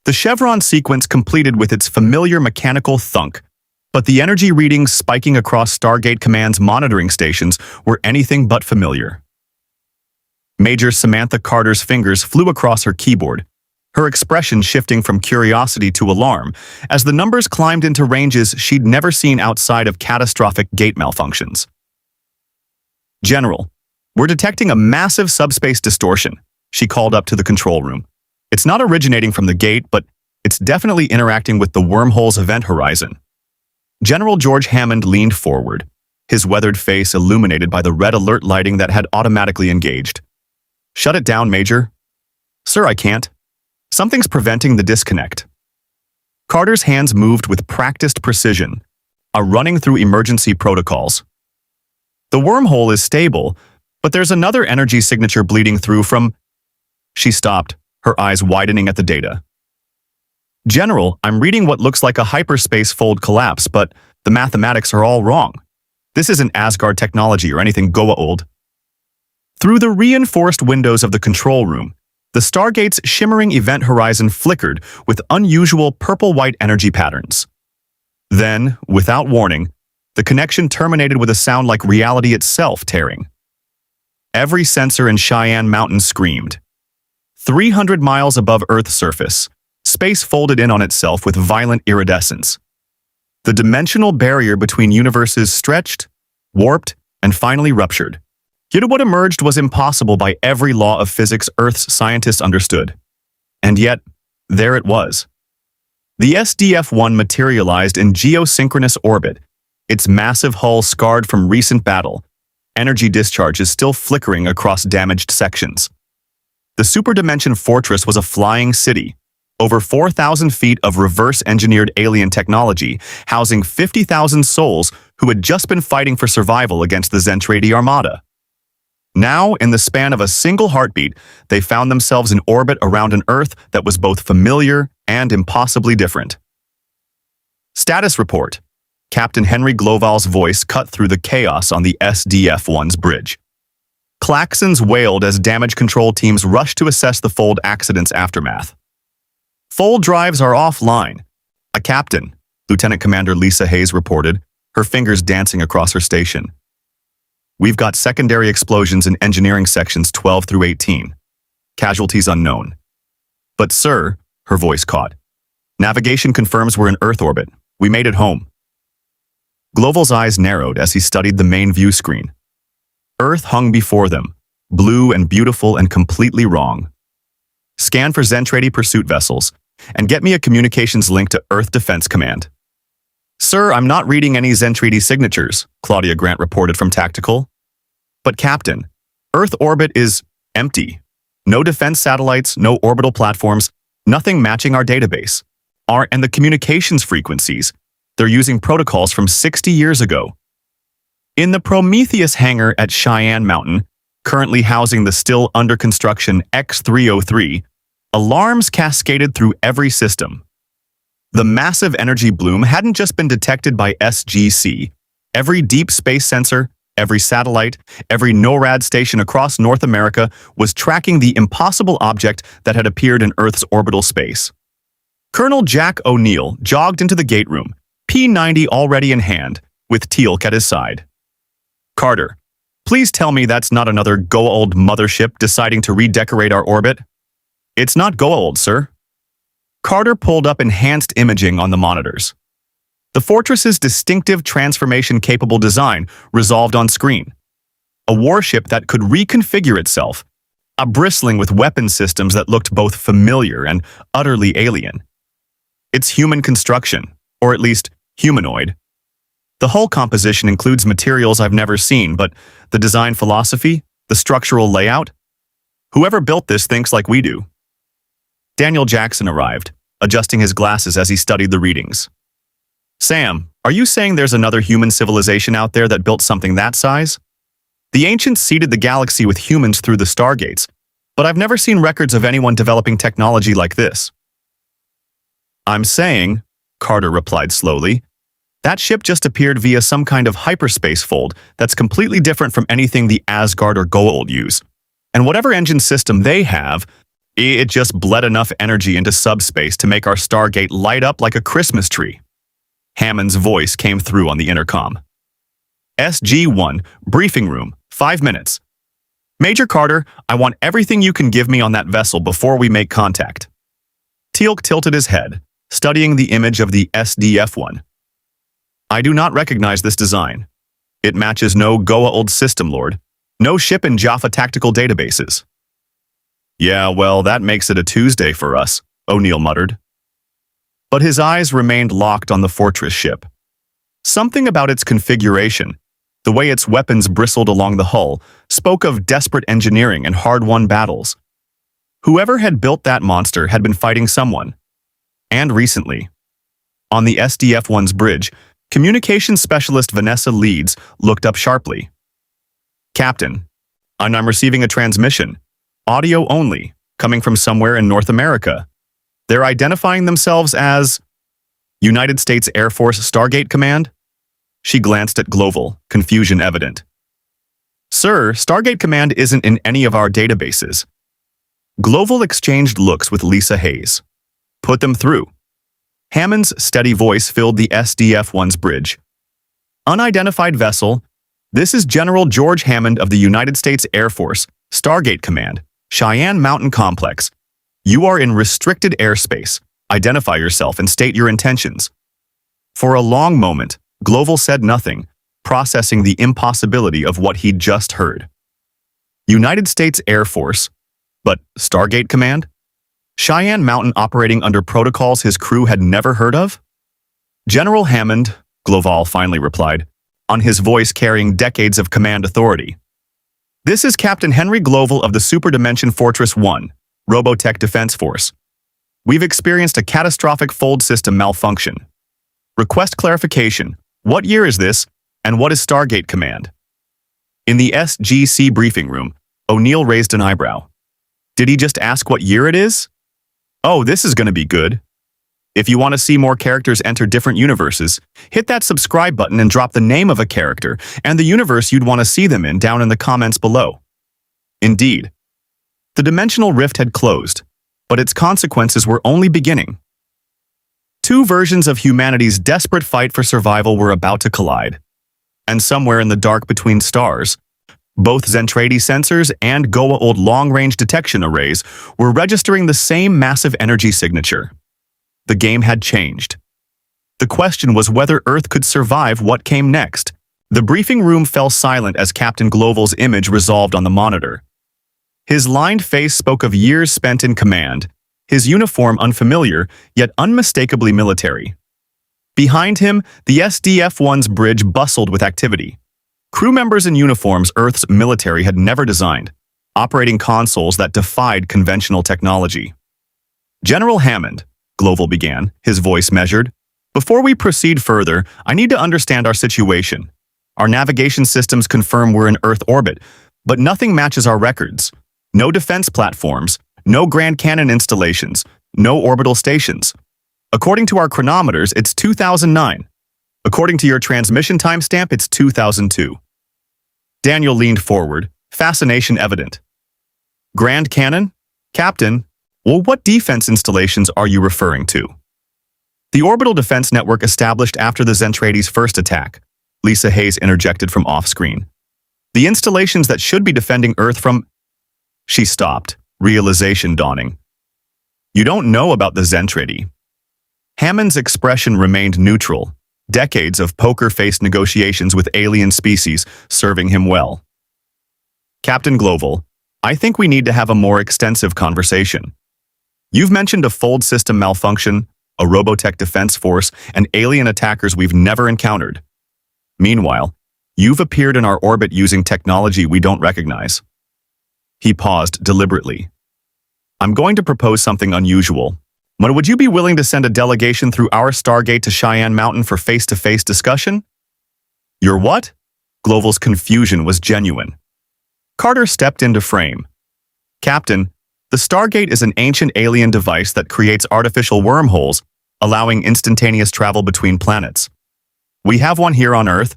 The chevron sequence completed with its familiar mechanical thunk, but the energy readings spiking across Stargate Command's monitoring stations were anything but familiar. Major Samantha Carter's fingers flew across her keyboard, her expression shifting from curiosity to alarm as the numbers climbed into ranges she'd never seen outside of catastrophic gate malfunctions. "General, we're detecting a massive subspace distortion," she called up to the control room. "It's not originating from the gate, but it's definitely interacting with the wormhole's event horizon." General George Hammond leaned forward, his weathered face illuminated by the red alert lighting that had automatically engaged. "Shut it down, Major." "Sir, I can't. Something's preventing the disconnect." Carter's hands moved with practiced precision, running through emergency protocols. "The wormhole is stable, but there's another energy signature bleeding through from—" She stopped, her eyes widening at the data. "General, I'm reading what looks like a hyperspace fold collapse, but the mathematics are all wrong. This isn't Asgard technology or anything Goa'uld." Through the reinforced windows of the control room, the Stargate's shimmering event horizon flickered with unusual purple-white energy patterns. Then, without warning, the connection terminated with a sound like reality itself tearing. Every sensor in Cheyenne Mountain screamed. 300 miles above Earth's surface, space folded in on itself with violent iridescence. The dimensional barrier between universes stretched, warped, and finally ruptured. Yet what emerged was impossible by every law of physics Earth's scientists understood. And yet, there it was. The SDF-1 materialized in geosynchronous orbit, its massive hull scarred from recent battle, energy discharges still flickering across damaged sections. The Super Dimension Fortress was a flying city, over 4,000 feet of reverse-engineered alien technology, housing 50,000 souls who had just been fighting for survival against the Zentrady armada. Now, in the span of a single heartbeat, they found themselves in orbit around an Earth that was both familiar and impossibly different. "Status report." Captain Henry Gloval's voice cut through the chaos on the SDF-1's bridge. Klaxons wailed as damage control teams rushed to assess the fold accident's aftermath. "Fold drives are offline." "A captain," Lieutenant Commander Lisa Hayes reported, her fingers dancing across her station. "We've got secondary explosions in engineering sections 12 through 18. Casualties unknown." "But sir," her voice caught. "Navigation confirms we're in Earth orbit. We made it home." Gloval's eyes narrowed as he studied the main view screen. Earth hung before them, blue and beautiful and completely wrong. "Scan for Zentrady pursuit vessels, and get me a communications link to Earth Defense Command." "Sir, I'm not reading any Zentrady signatures," Claudia Grant reported from Tactical. "But Captain, Earth orbit is empty. No defense satellites, no orbital platforms, nothing matching our database. And the communications frequencies, they're using protocols from 60 years ago." In the Prometheus hangar at Cheyenne Mountain, currently housing the still under construction X-303, alarms cascaded through every system. The massive energy bloom hadn't just been detected by SGC. Every deep space sensor, every satellite, every NORAD station across North America was tracking the impossible object that had appeared in Earth's orbital space. Colonel Jack O'Neill jogged into the gate room, P-90 already in hand, with Teal'c at his side. "Carter, please tell me that's not another Goa'uld mothership deciding to redecorate our orbit." "It's not Goa'uld, sir." Carter pulled up enhanced imaging on the monitors. The fortress's distinctive transformation-capable design resolved on screen. A warship that could reconfigure itself, bristling with weapon systems that looked both familiar and utterly alien. It's human construction, or at least humanoid. The hull composition includes materials I've never seen, but the design philosophy, the structural layout? Whoever built this thinks like we do. Daniel Jackson arrived, adjusting his glasses as he studied the readings. "Sam, are you saying there's another human civilization out there that built something that size? The ancients seeded the galaxy with humans through the Stargates, but I've never seen records of anyone developing technology like this." "I'm saying," Carter replied slowly, "that ship just appeared via some kind of hyperspace fold that's completely different from anything the Asgard or Goa'uld use. And whatever engine system they have, It just bled enough energy into subspace to make our Stargate light up like a Christmas tree. Hammond's voice came through on the intercom. SG-1, briefing room, 5 minutes. Major Carter, I want everything you can give me on that vessel before we make contact. Teal'c tilted his head, studying the image of the SDF-1. I do not recognize this design. It matches no Goa'uld System Lord, no ship in Jaffa tactical databases. Yeah, well, that makes it a Tuesday for us, O'Neill muttered. But his eyes remained locked on the Fortress ship. Something about its configuration, the way its weapons bristled along the hull, spoke of desperate engineering and hard-won battles. Whoever had built that monster had been fighting someone. And recently. On the SDF-1's bridge, communications specialist Vanessa Leeds looked up sharply. Captain, I'm receiving a transmission. Audio only, coming from somewhere in North America. They're identifying themselves as United States Air Force Stargate Command? She glanced at Gloval, confusion evident. Sir, Stargate Command isn't in any of our databases. Gloval exchanged looks with Lisa Hayes. Put them through. Hammond's steady voice filled the SDF-1's bridge. Unidentified vessel, this is General George Hammond of the United States Air Force, Stargate Command, Cheyenne Mountain Complex. You are in restricted airspace. Identify yourself and state your intentions. For a long moment, Gloval said nothing, processing the impossibility of what he'd just heard. United States Air Force, but Stargate Command? Cheyenne Mountain operating under protocols his crew had never heard of? General Hammond, Gloval finally replied, on his voice carrying decades of command authority. This is Captain Henry Gloval of the Super Dimension Fortress 1, Robotech Defense Force. We've experienced a catastrophic fold system malfunction. Request clarification. What year is this, and what is Stargate Command? In the SGC briefing room, O'Neill raised an eyebrow. Did he just ask what year it is? Oh, this is going to be good. If you want to see more characters enter different universes, hit that subscribe button and drop the name of a character and the universe you'd want to see them in down in the comments below. Indeed. The dimensional rift had closed, but its consequences were only beginning. Two versions of humanity's desperate fight for survival were about to collide. And somewhere in the dark between stars, both Zentrady sensors and Goa'uld long-range detection arrays were registering the same massive energy signature. The game had changed. The question was whether Earth could survive what came next. The briefing room fell silent as Captain Gloval's image resolved on the monitor. His lined face spoke of years spent in command, his uniform unfamiliar, yet unmistakably military. Behind him, the SDF-1's bridge bustled with activity. Crew members in uniforms Earth's military had never designed, operating consoles that defied conventional technology. General Hammond, Gloval began, his voice measured. Before we proceed further, I need to understand our situation. Our navigation systems confirm we're in Earth orbit, but nothing matches our records. No defense platforms, no Grand Cannon installations, no orbital stations. According to our chronometers, it's 2009. According to your transmission timestamp, it's 2002. Daniel leaned forward, fascination evident. Grand Cannon? Captain, well, what defense installations are you referring to? The orbital defense network established after the Zentrady's first attack, Lisa Hayes interjected from off-screen. The installations that should be defending Earth from... She stopped, realization dawning. You don't know about the Zentrady. Hammond's expression remained neutral, decades of poker-faced negotiations with alien species serving him well. Captain Gloval, I think we need to have a more extensive conversation. You've mentioned a fold system malfunction, a Robotech Defense Force, and alien attackers we've never encountered. Meanwhile, you've appeared in our orbit using technology we don't recognize. He paused deliberately. I'm going to propose something unusual. But would you be willing to send a delegation through our Stargate to Cheyenne Mountain for face-to-face discussion? Your what? Gloval's confusion was genuine. Carter stepped into frame. Captain, the Stargate is an ancient alien device that creates artificial wormholes, allowing instantaneous travel between planets. We have one here on Earth,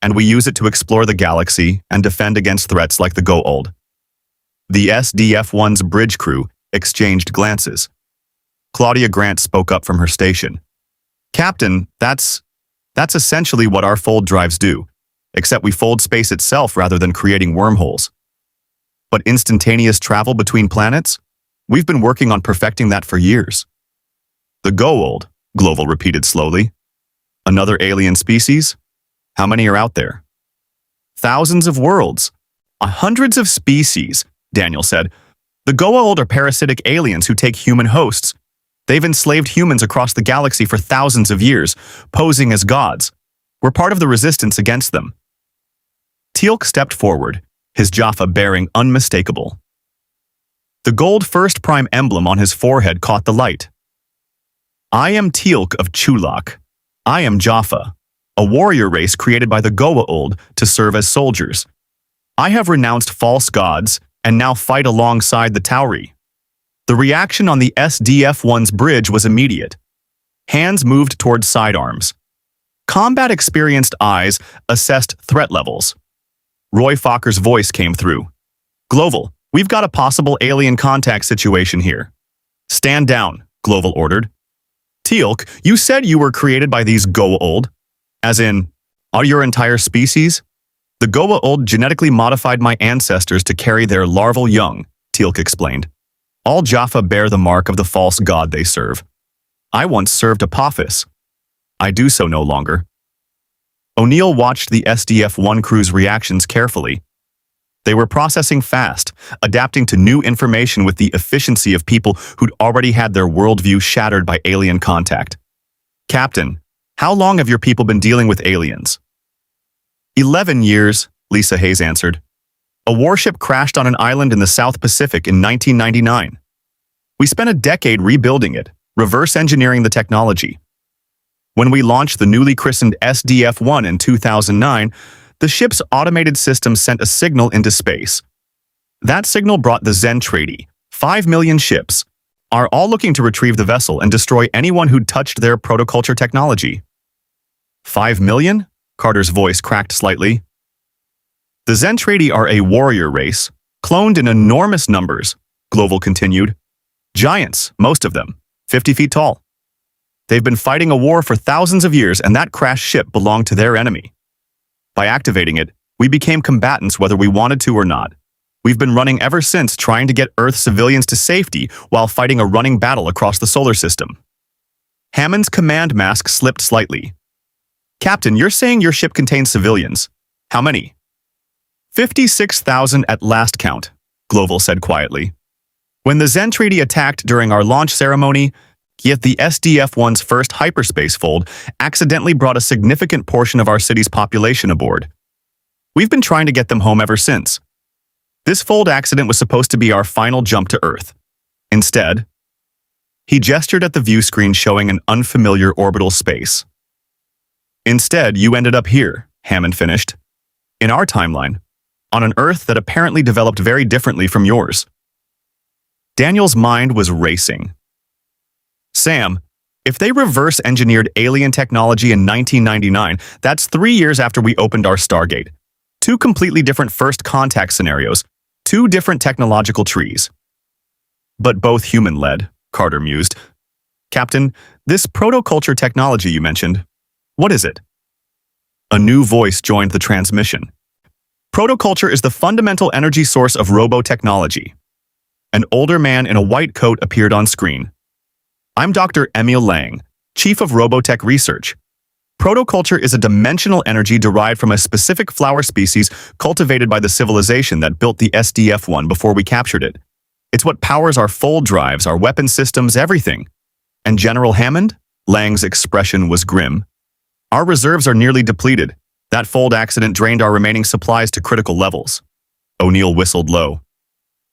and we use it to explore the galaxy and defend against threats like the Goa'uld. The SDF-1's bridge crew exchanged glances. Claudia Grant spoke up from her station. Captain, that's essentially what our fold drives do, except we fold space itself rather than creating wormholes. But instantaneous travel between planets? We've been working on perfecting that for years. The Goa'uld, Gloval repeated slowly. Another alien species? How many are out there? Thousands of worlds. Hundreds of species, Daniel said. The Goa'uld are parasitic aliens who take human hosts. They've enslaved humans across the galaxy for thousands of years, posing as gods. We're part of the resistance against them. Teal'c stepped forward, his Jaffa bearing unmistakable. The gold first prime emblem on his forehead caught the light. I am Teal'c of Chulak. I am Jaffa, a warrior race created by the Goa'uld to serve as soldiers. I have renounced false gods and now fight alongside the Tauri. The reaction on the SDF-1's bridge was immediate. Hands moved toward sidearms. Combat-experienced eyes assessed threat levels. Roy Fokker's voice came through. Gloval, we've got a possible alien contact situation here. Stand down, Gloval ordered. Teal'c, you said you were created by these Goa'uld? As in, are your entire species? The Goa'uld genetically modified my ancestors to carry their larval young, Teal'c explained. All Jaffa bear the mark of the false god they serve. I once served Apophis. I do so no longer. O'Neill watched the SDF-1 crew's reactions carefully. They were processing fast, adapting to new information with the efficiency of people who'd already had their worldview shattered by alien contact. Captain, how long have your people been dealing with aliens? 11 years, Lisa Hayes answered. A warship crashed on an island in the South Pacific in 1999. We spent a decade rebuilding it, reverse engineering the technology. When we launched the newly christened SDF-1 in 2009, the ship's automated system sent a signal into space. That signal brought the Zentrady, 5 million ships, are all looking to retrieve the vessel and destroy anyone who'd touched their protoculture technology. 5 million? Carter's voice cracked slightly. The Zentrady are a warrior race, cloned in enormous numbers, Gloval continued. Giants, most of them, 50 feet tall. They've been fighting a war for thousands of years, and that crashed ship belonged to their enemy. By activating it, we became combatants whether we wanted to or not. We've been running ever since, trying to get Earth civilians to safety while fighting a running battle across the solar system. Hammond's command mask slipped slightly. Captain, you're saying your ship contains civilians. How many? 56,000 at last count, Gloval said quietly. When the Zentrady attacked during our launch ceremony, yet the SDF-1's first hyperspace fold accidentally brought a significant portion of our city's population aboard. We've been trying to get them home ever since. This fold accident was supposed to be our final jump to Earth. Instead, he gestured at the view screen showing an unfamiliar orbital space. Instead, you ended up here, Hammond finished. In our timeline, on an Earth that apparently developed very differently from yours. Daniel's mind was racing. Sam, if they reverse-engineered alien technology in 1999, that's 3 years after we opened our Stargate. 2 completely different first contact scenarios, 2 different technological trees. But both human-led, Carter mused. Captain, this protoculture technology you mentioned, what is it? A new voice joined the transmission. Protoculture is the fundamental energy source of robotechnology. An older man in a white coat appeared on screen. I'm Dr. Emil Lang, Chief of Robotech Research. Protoculture is a dimensional energy derived from a specific flower species cultivated by the civilization that built the SDF-1 before we captured it. It's what powers our fold drives, our weapon systems, everything. And General Hammond? Lang's expression was grim. Our reserves are nearly depleted. That fold accident drained our remaining supplies to critical levels. O'Neill whistled low.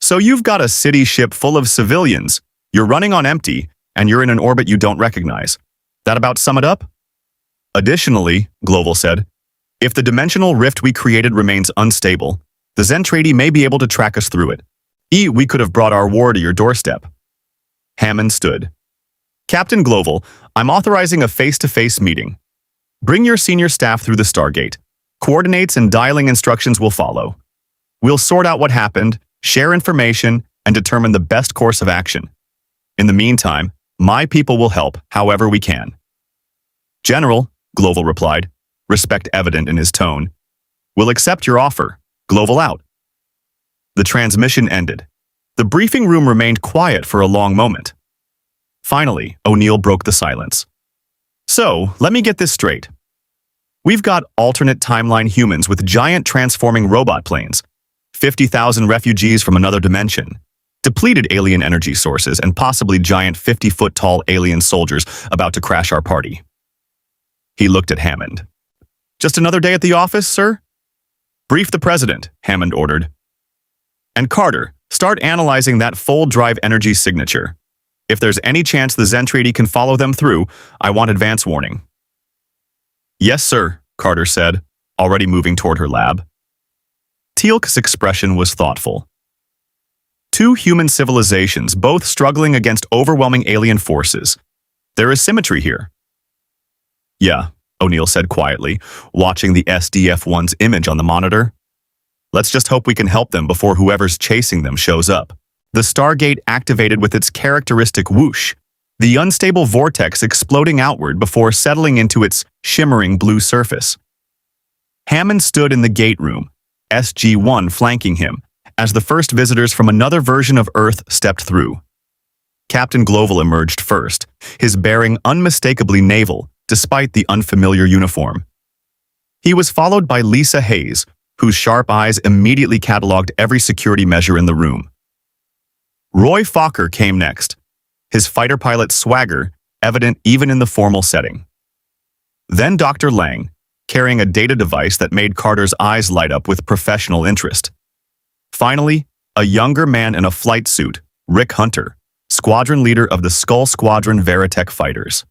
So you've got a city ship full of civilians, you're running on empty, and you're in an orbit you don't recognize. That about sum it up? Additionally, Gloval said, if the dimensional rift we created remains unstable, the Zentrady may be able to track us through it. We could have brought our war to your doorstep. Hammond stood. Captain Gloval, I'm authorizing a face-to-face meeting. Bring your senior staff through the Stargate. Coordinates and dialing instructions will follow. We'll sort out what happened, share information, and determine the best course of action. In the meantime, my people will help however we can. General, Gloval replied, respect evident in his tone. We'll accept your offer. Gloval out. The transmission ended. The briefing room remained quiet for a long moment. Finally, O'Neill broke the silence. So, let me get this straight. We've got alternate timeline humans with giant transforming robot planes, 50,000 refugees from another dimension, depleted alien energy sources, and possibly giant 50-foot-tall alien soldiers about to crash our party. He looked at Hammond. Just another day at the office, sir? Brief the president, Hammond ordered. And Carter, start analyzing that full drive energy signature. If there's any chance the Zentrady can follow them through, I want advance warning. Yes, sir, Carter said, already moving toward her lab. Teal'c's expression was thoughtful. Two human civilizations, both struggling against overwhelming alien forces. There is symmetry here. Yeah, O'Neill said quietly, watching the SDF-1's image on the monitor. Let's just hope we can help them before whoever's chasing them shows up. The Stargate activated with its characteristic whoosh, the unstable vortex exploding outward before settling into its shimmering blue surface. Hammond stood in the gate room, SG-1 flanking him, as the first visitors from another version of Earth stepped through. Captain Gloval emerged first, his bearing unmistakably naval, despite the unfamiliar uniform. He was followed by Lisa Hayes, whose sharp eyes immediately cataloged every security measure in the room. Roy Fokker came next, his fighter pilot swagger evident even in the formal setting. Then Dr. Lang, carrying a data device that made Carter's eyes light up with professional interest. Finally, a younger man in a flight suit, Rick Hunter, squadron leader of the Skull Squadron Veritech fighters.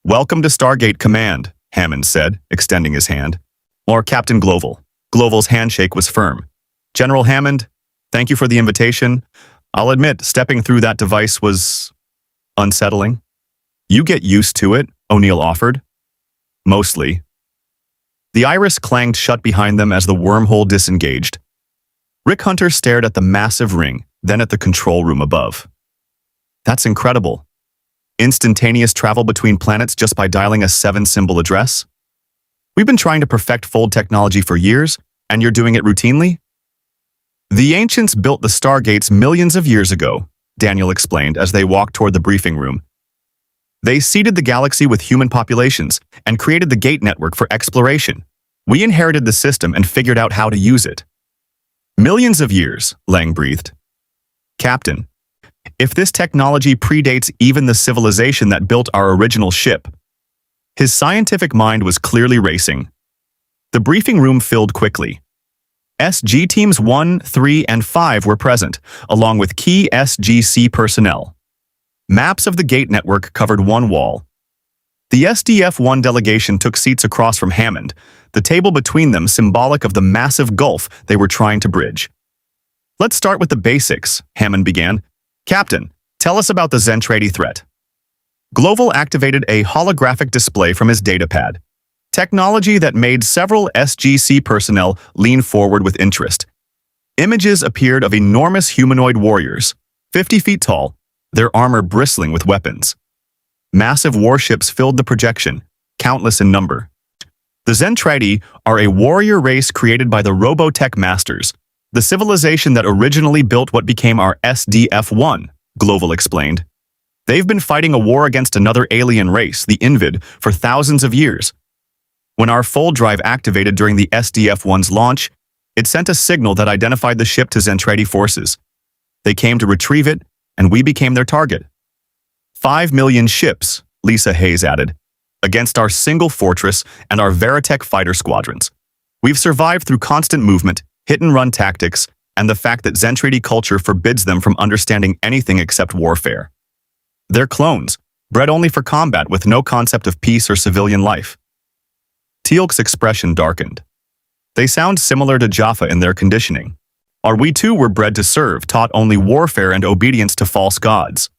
Welcome to Stargate Command, Hammond said, extending his hand. Or Captain Gloval. Gloval's handshake was firm. General Hammond, thank you for the invitation. I'll admit, stepping through that device was unsettling. You get used to it, O'Neill offered. Mostly. The iris clanged shut behind them as the wormhole disengaged. Rick Hunter stared at the massive ring, then at the control room above. That's incredible. Instantaneous travel between planets just by dialing a 7-symbol address? We've been trying to perfect fold technology for years, and you're doing it routinely? The ancients built the Stargates millions of years ago, Daniel explained as they walked toward the briefing room. They seeded the galaxy with human populations and created the gate network for exploration. We inherited the system and figured out how to use it. Millions of years, Lang breathed. Captain, if this technology predates even the civilization that built our original ship. His scientific mind was clearly racing. The briefing room filled quickly. SG Teams 1, 3, and 5 were present, along with key SGC personnel. Maps of the gate network covered one wall. The SDF-1 delegation took seats across from Hammond, the table between them symbolic of the massive gulf they were trying to bridge. Let's start with the basics, Hammond began. Captain, tell us about the Zentrady threat. Gloval activated a holographic display from his datapad, technology that made several SGC personnel lean forward with interest. Images appeared of enormous humanoid warriors, 50 feet tall, their armor bristling with weapons. Massive warships filled the projection, countless in number. The Zentrady are a warrior race created by the Robotech Masters, the civilization that originally built what became our SDF-1, Gloval explained. They've been fighting a war against another alien race, the Invid, for thousands of years. When our full drive activated during the SDF-1's launch, it sent a signal that identified the ship to Zentrady forces. They came to retrieve it, and we became their target. 5 million ships, Lisa Hayes added, against our single fortress and our Veritech fighter squadrons. We've survived through constant movement, hit-and-run tactics, and the fact that Zentrady culture forbids them from understanding anything except warfare. They're clones, bred only for combat with no concept of peace or civilian life. Teal'c's expression darkened. They sound similar to Jaffa in their conditioning. We too were bred to serve, taught only warfare and obedience to false gods.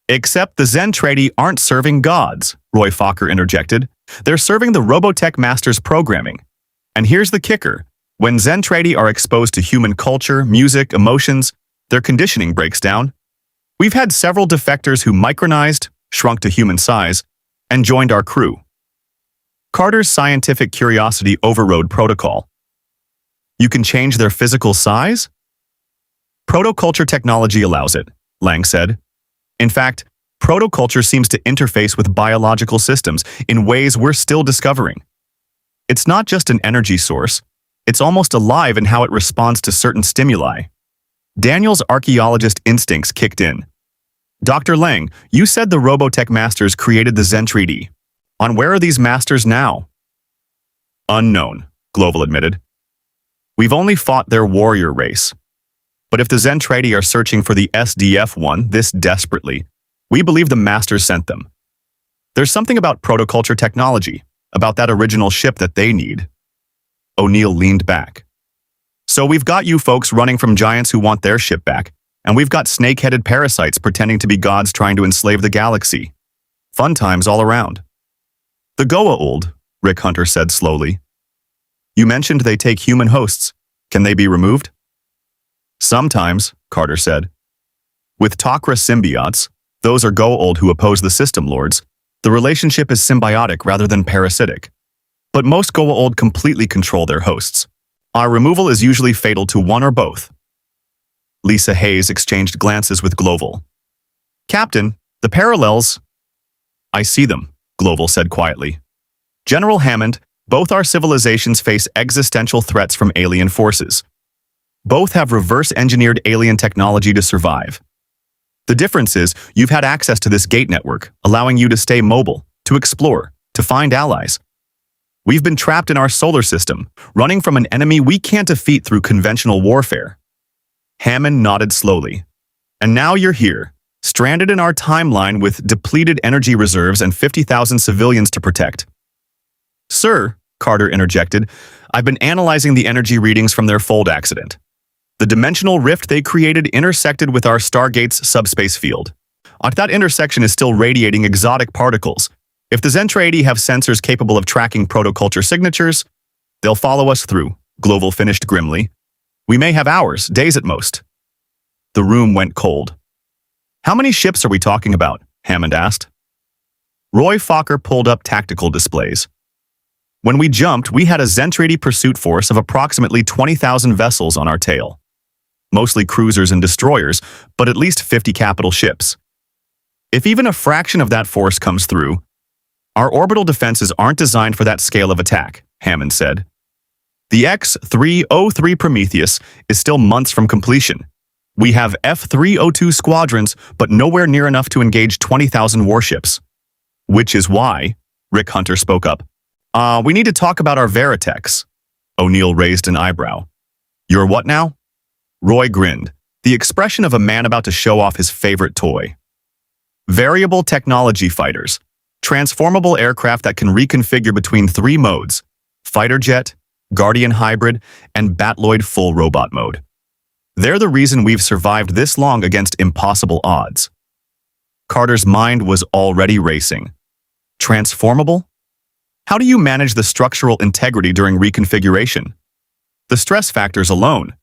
Except the Zentrady aren't serving gods, Roy Fokker interjected. They're serving the Robotech Masters programming. And here's the kicker. When Zentrady are exposed to human culture, music, emotions, Their conditioning breaks down. We've had several defectors who micronized, shrunk to human size, and joined our crew. Carter's scientific curiosity overrode protocol. You can change their physical size? Protoculture technology allows it, Lang said. In fact, protoculture seems to interface with biological systems in ways we're still discovering. It's not just an energy source, it's almost alive in how it responds to certain stimuli. Daniel's archaeologist instincts kicked in. Dr. Lang, you said the Robotech masters created the Zentrady. On where are these masters now? Unknown, Gloval admitted. We've only fought their warrior race. But if the Zentrady are searching for the SDF-1 this desperately, we believe the masters sent them. There's something about protoculture technology, about that original ship that they need. O'Neill leaned back. So we've got you folks running from giants who want their ship back, and we've got snake-headed parasites pretending to be gods trying to enslave the galaxy. Fun times all around. The Goa'uld, Rick Hunter said slowly. You mentioned they take human hosts. Can they be removed? Sometimes, Carter said. With Tok'ra symbiotes, those are Goa'uld who oppose the System Lords, the relationship is symbiotic rather than parasitic. But most Goa'uld completely control their hosts. Our removal is usually fatal to one or both. Lisa Hayes exchanged glances with Gloval. Captain, the parallels... I see them, Gloval said quietly. General Hammond, both our civilizations face existential threats from alien forces. Both have reverse-engineered alien technology to survive. The difference is you've had access to this gate network, allowing you to stay mobile, to explore, to find allies. We've been trapped in our solar system, running from an enemy we can't defeat through conventional warfare. Hammond nodded slowly. And now you're here, stranded in our timeline with depleted energy reserves and 50,000 civilians to protect. Sir, Carter interjected, I've been analyzing the energy readings from their fold accident. The dimensional rift they created intersected with our Stargate's subspace field. That intersection is still radiating exotic particles. If the Zentraedi have sensors capable of tracking protoculture signatures, they'll follow us through, Gloval finished grimly. We may have hours, days at most. The room went cold. How many ships are we talking about? Hammond asked. Roy Fokker pulled up tactical displays. When we jumped, we had a Zentrady pursuit force of approximately 20,000 vessels on our tail. Mostly cruisers and destroyers, but at least 50 capital ships. If even a fraction of that force comes through, our orbital defenses aren't designed for that scale of attack, Hammond said. The X-303 Prometheus is still months from completion. We have F-302 squadrons, but nowhere near enough to engage 20,000 warships. Which is why, Rick Hunter spoke up, we need to talk about our Veritechs. O'Neill raised an eyebrow. Your what now? Roy grinned, the expression of a man about to show off his favorite toy. Variable technology fighters. Transformable aircraft that can reconfigure between 3 modes, fighter jet, Guardian hybrid, and Batloid full robot mode. They're the reason we've survived this long against impossible odds. Carter's mind was already racing. Transformable? How do you manage the structural integrity during reconfiguration? The stress factors alone.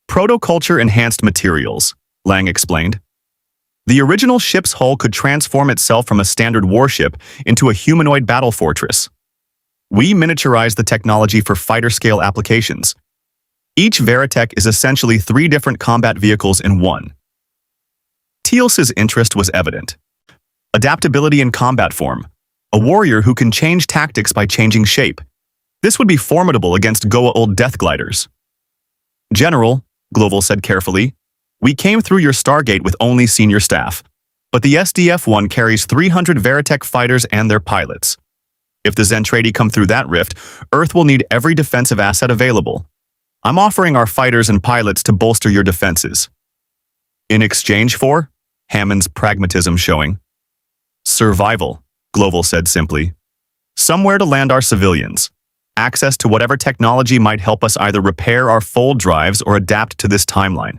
Protoculture enhanced materials, Lang explained. The original ship's hull could transform itself from a standard warship into a humanoid battle fortress. We miniaturized the technology for fighter-scale applications. Each Veritech is essentially 3 different combat vehicles in one. Teal'c's interest was evident. Adaptability in combat form. A warrior who can change tactics by changing shape. This would be formidable against Goa'uld death gliders. General, Gloval said carefully, we came through your Stargate with only senior staff, but the SDF-1 carries 300 Veritech fighters and their pilots. If the Zentrady come through that rift, Earth will need every defensive asset available. I'm offering our fighters and pilots to bolster your defenses. In exchange for? Hammond's pragmatism showing. Survival, Gloval said simply. Somewhere to land our civilians. Access to whatever technology might help us either repair our fold drives or adapt to this timeline.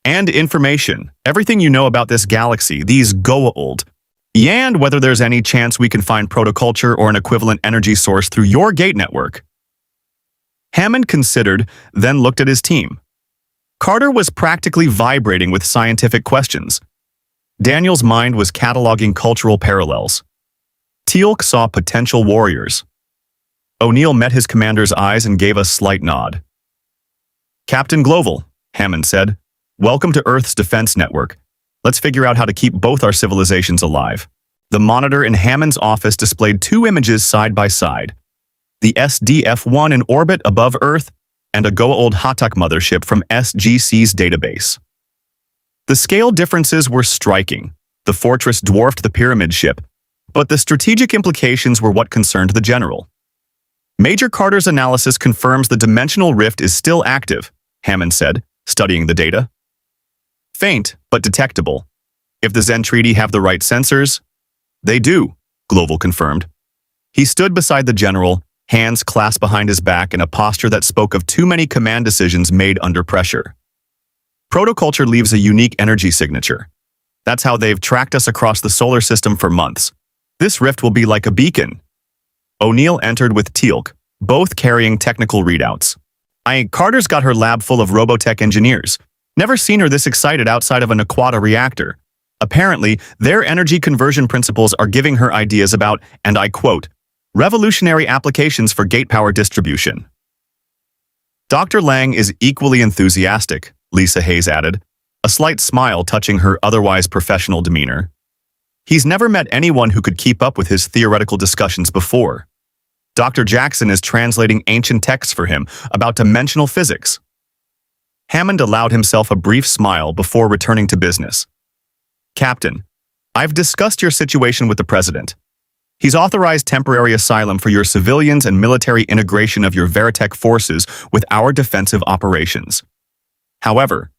And information, everything you know about this galaxy, these Goa'uld, and whether there's any chance we can find protoculture or an equivalent energy source through your gate network. Hammond considered, then looked at his team. Carter was practically vibrating with scientific questions. Daniel's mind was cataloging cultural parallels. Teal'c saw potential warriors. O'Neill met his commander's eyes and gave a slight nod. "Captain Gloval," Hammond said, "welcome to Earth's defense network. Let's figure out how to keep both our civilizations alive." The monitor in Hammond's office displayed two images side by side. The SDF-1 in orbit above Earth and a Goa'uld mothership from SGC's database. The scale differences were striking. The fortress dwarfed the pyramid ship, but the strategic implications were what concerned the general. "Major Carter's analysis confirms the dimensional rift is still active," Hammond said, studying the data. "Faint, but detectable. If the Zentrady have the right sensors—" "They do," Gloval confirmed. He stood beside the general, hands clasped behind his back in a posture that spoke of too many command decisions made under pressure. "Protoculture leaves a unique energy signature. That's how they've tracked us across the solar system for months. This rift will be like a beacon." O'Neill entered with Teal'c, both carrying technical readouts. Carter's got her lab full of Robotech engineers. Never seen her this excited outside of an Aquata reactor. Apparently, their energy conversion principles are giving her ideas about, and I quote, "revolutionary applications for gate power distribution." Dr. Lang is equally enthusiastic, Lisa Hayes added, a slight smile touching her otherwise professional demeanor. He's never met anyone who could keep up with his theoretical discussions before. Dr. Jackson is translating ancient texts for him about dimensional physics. Hammond allowed himself a brief smile before returning to business. "Captain, I've discussed your situation with the President. He's authorized temporary asylum for your civilians and military integration of your Veritech forces with our defensive operations. However,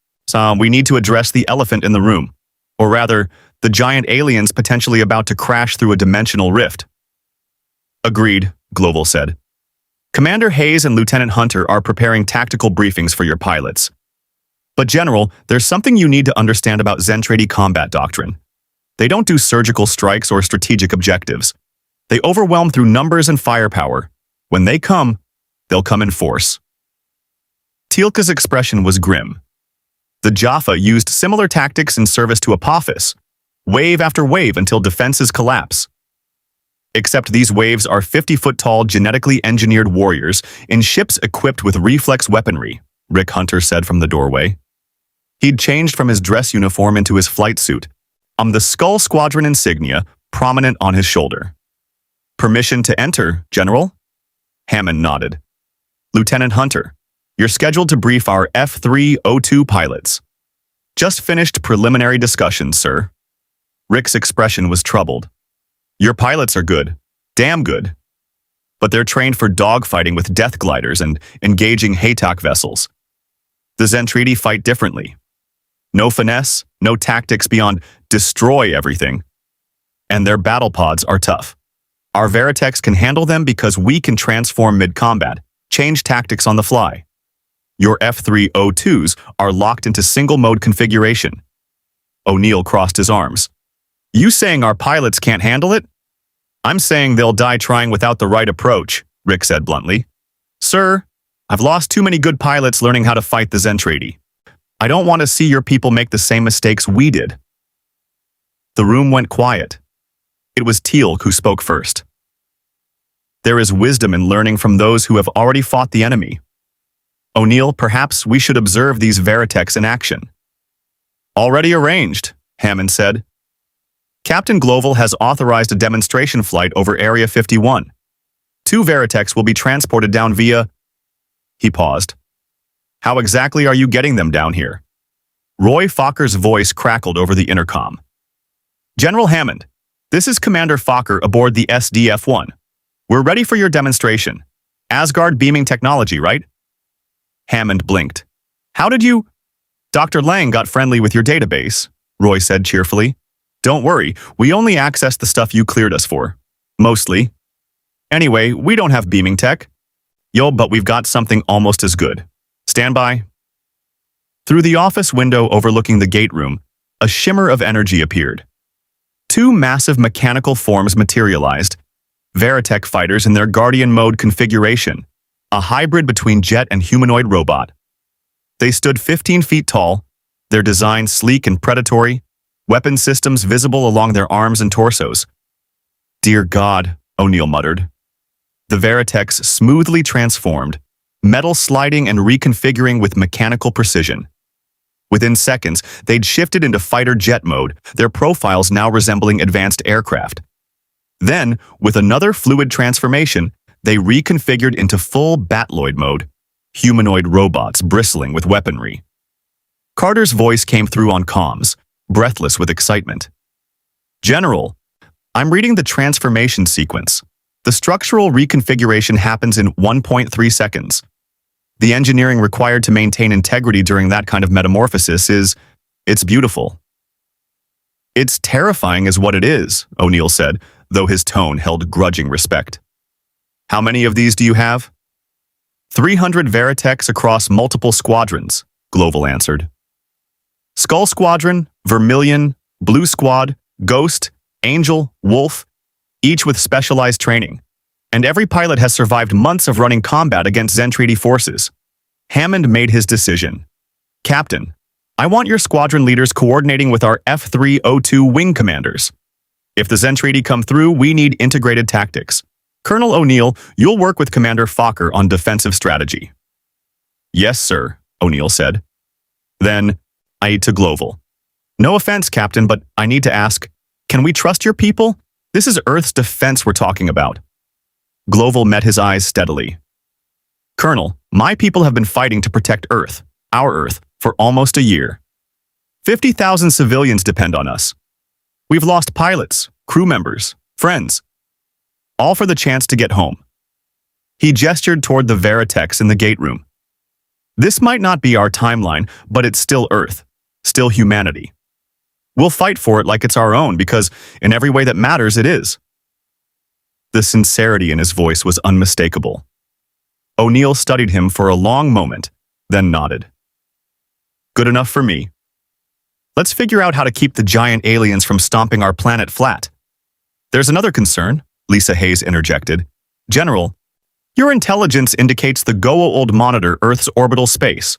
we need to address the elephant in the room, or rather, the giant aliens potentially about to crash through a dimensional rift." "Agreed," Gloval said. "Commander Hayes and Lieutenant Hunter are preparing tactical briefings for your pilots. But General, there's something you need to understand about Zentrady combat doctrine. They don't do surgical strikes or strategic objectives. They overwhelm through numbers and firepower. When they come, they'll come in force." Teal'c's expression was grim. The Jaffa used similar tactics in service to Apophis, wave after wave until defenses collapse. Except these waves are 50-foot-tall genetically engineered warriors in ships equipped with reflex weaponry, Rick Hunter said from the doorway. He'd changed from his dress uniform into his flight suit, the Skull Squadron insignia prominent on his shoulder. "Permission to enter, General?" Hammond nodded. "Lieutenant Hunter, you're scheduled to brief our F-302 pilots." "Just finished preliminary discussions, sir." Rick's expression was troubled. "Your pilots are good, damn good. But they're trained for dogfighting with death gliders and engaging Haytak vessels. The Zentrady fight differently. No finesse, no tactics beyond destroy everything. And their battle pods are tough. Our Veritechs can handle them because we can transform mid-combat, change tactics on the fly. Your F-302s are locked into single-mode configuration." O'Neill crossed his arms. "You saying our pilots can't handle it?" "I'm saying they'll die trying without the right approach," Rick said bluntly. "Sir, I've lost too many good pilots learning how to fight the Zentrady. I don't want to see your people make the same mistakes we did." The room went quiet. It was Teal'c who spoke first. "There is wisdom in learning from those who have already fought the enemy. O'Neill, perhaps we should observe these Veritechs in action." "Already arranged," Hammond said. "Captain Gloval has authorized a demonstration flight over Area 51. 2 Veritechs will be transported down via—" He paused. "How exactly are you getting them down here?" Roy Fokker's voice crackled over the intercom. "General Hammond, this is Commander Fokker aboard the SDF-1. We're ready for your demonstration. Asgard beaming technology, right?" Hammond blinked. "How did you—" "Dr. Lang got friendly with your database," Roy said cheerfully. "Don't worry, we only access the stuff you cleared us for. Mostly. Anyway, we don't have beaming tech. But we've got something almost as good. Stand by." Through the office window overlooking the gate room, a shimmer of energy appeared. 2 massive mechanical forms materialized, Veritech fighters in their Guardian mode configuration, a hybrid between jet and humanoid robot. They stood 15 feet tall, their design sleek and predatory, weapon systems visible along their arms and torsos. "Dear God," O'Neill muttered. The Veritechs smoothly transformed, metal sliding and reconfiguring with mechanical precision. Within seconds, they'd shifted into fighter jet mode, their profiles now resembling advanced aircraft. Then, with another fluid transformation, they reconfigured into full Batloid mode, humanoid robots bristling with weaponry. Carter's voice came through on comms, breathless with excitement. "General, I'm reading the transformation sequence. The structural reconfiguration happens in 1.3 seconds. The engineering required to maintain integrity during that kind of metamorphosis it's beautiful." "It's terrifying is what it is," O'Neill said, though his tone held grudging respect. "How many of these do you have?" 300 Veritechs across multiple squadrons, Gloval answered. Skull Squadron, Vermilion, Blue Squad, Ghost, Angel, Wolf, each with specialized training. And every pilot has survived months of running combat against Zentrady forces. Hammond made his decision. "Captain, I want your squadron leaders coordinating with our F-302 wing commanders. If the Zentrady come through, we need integrated tactics. Colonel O'Neill, you'll work with Commander Fokker on defensive strategy." "Yes, sir," O'Neill said. Then, to Gloval. "No offense, Captain, but I need to ask, can we trust your people? This is Earth's defense we're talking about." Gloval met his eyes steadily. "Colonel, my people have been fighting to protect Earth, our Earth, for almost a year. 50,000 civilians depend on us. We've lost pilots, crew members, friends, all for the chance to get home." He gestured toward the Veritechs in the gate room. "This might not be our timeline, but it's still Earth, still humanity. We'll fight for it like it's our own because in every way that matters it is." The sincerity in his voice was unmistakable. O'Neill studied him for a long moment, then nodded. "Good enough for me. Let's figure out how to keep the giant aliens from stomping our planet flat." "There's another concern," Lisa Hayes interjected. "General, your intelligence indicates the Goa'uld monitor Earth's orbital space.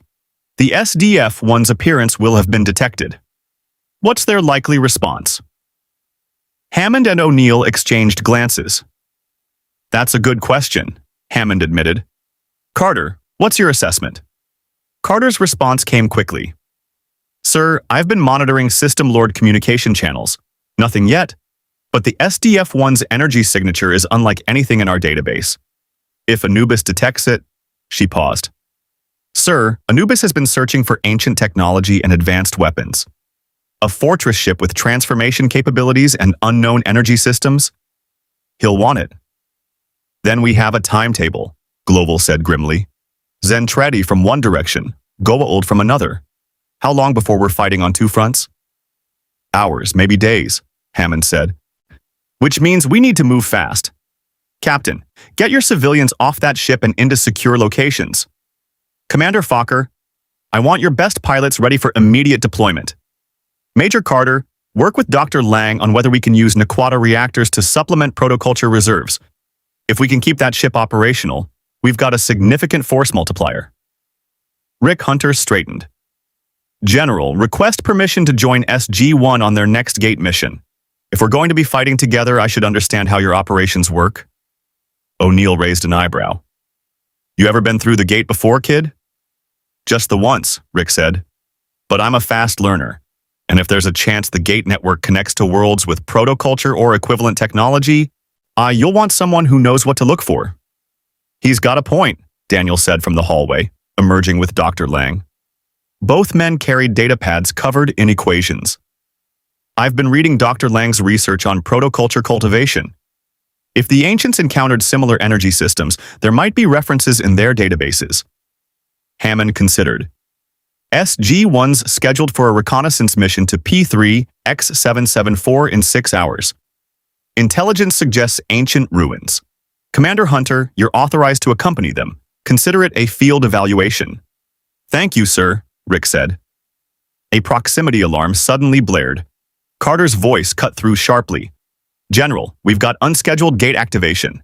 The SDF-1's appearance will have been detected. What's their likely response?" Hammond and O'Neill exchanged glances. "That's a good question," Hammond admitted. "Carter, what's your assessment?" Carter's response came quickly. "Sir, I've been monitoring System Lord communication channels. Nothing yet, but the SDF-1's energy signature is unlike anything in our database. If Anubis detects it..." She paused. "Sir, Anubis has been searching for ancient technology and advanced weapons. A fortress ship with transformation capabilities and unknown energy systems? He'll want it." "Then we have a timetable," Gloval said grimly. "Zentrady from one direction, Goa'uld from another. How long before we're fighting on two fronts?" "Hours, maybe days," Hammond said. "Which means we need to move fast. Captain, get your civilians off that ship and into secure locations. Commander Fokker, I want your best pilots ready for immediate deployment. Major Carter, work with Dr. Lang on whether we can use Naquata reactors to supplement Protoculture reserves. If we can keep that ship operational, we've got a significant force multiplier." Rick Hunter straightened. "General, request permission to join SG-1 on their next gate mission. If we're going to be fighting together, I should understand how your operations work." O'Neill raised an eyebrow. "You ever been through the gate before, kid?" "Just the once," Rick said. "But I'm a fast learner, and if there's a chance the gate network connects to worlds with protoculture or equivalent technology, you'll want someone who knows what to look for." "He's got a point," Daniel said from the hallway, emerging with Dr. Lang. Both men carried data pads covered in equations. "I've been reading Dr. Lang's research on protoculture cultivation. If the ancients encountered similar energy systems, there might be references in their databases." Hammond considered. "SG-1's scheduled for a reconnaissance mission to P3X774 in 6 hours. Intelligence suggests ancient ruins. Commander Hunter, you're authorized to accompany them. Consider it a field evaluation." "Thank you, sir," Rick said. A proximity alarm suddenly blared. Carter's voice cut through sharply. "General, we've got unscheduled gate activation."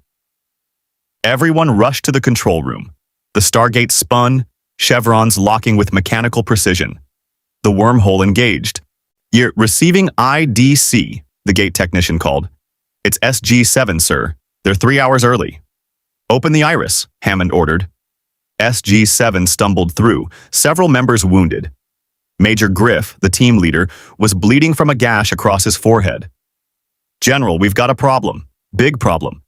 Everyone rushed to the control room. The Stargate spun, chevrons locking with mechanical precision. The wormhole engaged. "You're receiving IDC," the gate technician called. "It's SG-7, sir. They're 3 hours early." "Open the iris," Hammond ordered. SG-7 stumbled through, several members wounded. Major Griff, the team leader, was bleeding from a gash across his forehead. "General, we've got a problem. Big problem."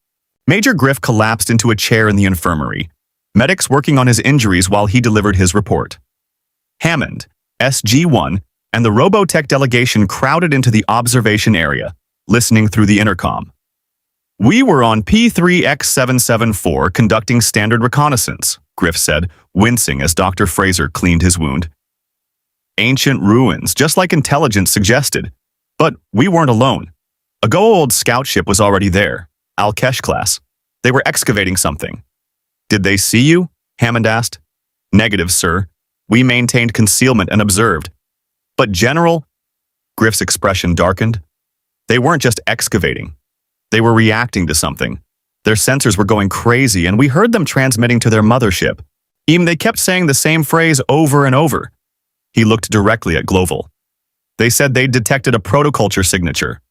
Major Griff collapsed into a chair in the infirmary, medics working on his injuries while he delivered his report. Hammond, SG-1, and the Robotech delegation crowded into the observation area, listening through the intercom. "We were on P3X774 conducting standard reconnaissance," Griff said, wincing as Dr. Fraser cleaned his wound. "Ancient ruins, just like intelligence suggested. But we weren't alone. A Goa'uld scout ship was already there, Al-Kesh class. They were excavating something." "Did they see you?" Hammond asked. "Negative, sir. We maintained concealment and observed." "But General," Griff's expression darkened. "They weren't just excavating. They were reacting to something. Their sensors were going crazy, and we heard them transmitting to their mothership. Even they kept saying the same phrase over and over." He looked directly at Gloval. "They said they'd detected a protoculture signature."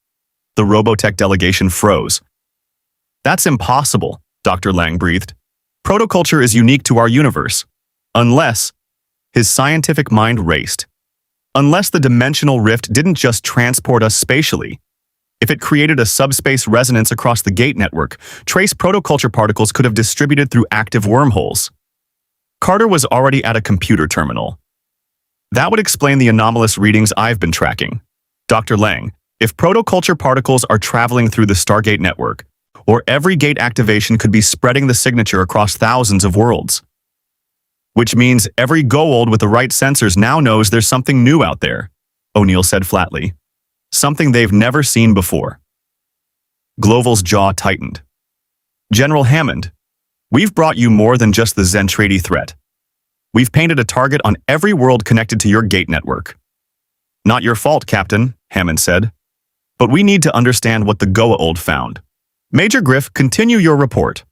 The Robotech delegation froze. "That's impossible," Dr. Lang breathed. "Protoculture is unique to our universe. Unless..." His scientific mind raced. "Unless the dimensional rift didn't just transport us spatially. If it created a subspace resonance across the gate network, trace protoculture particles could have distributed through active wormholes." Carter was already at a computer terminal. "That would explain the anomalous readings I've been tracking. Dr. Lang, if protoculture particles are traveling through the Stargate network, or every gate activation could be spreading the signature across thousands of worlds. Which means every Goa'uld with the right sensors now knows there's something new out there," O'Neill said flatly. "Something they've never seen before." Gloval's jaw tightened. "General Hammond, we've brought you more than just the Zentrady threat. We've painted a target on every world connected to your gate network." "Not your fault, Captain," Hammond said. "But we need to understand what the Goa'uld found. Major Griff, continue your report."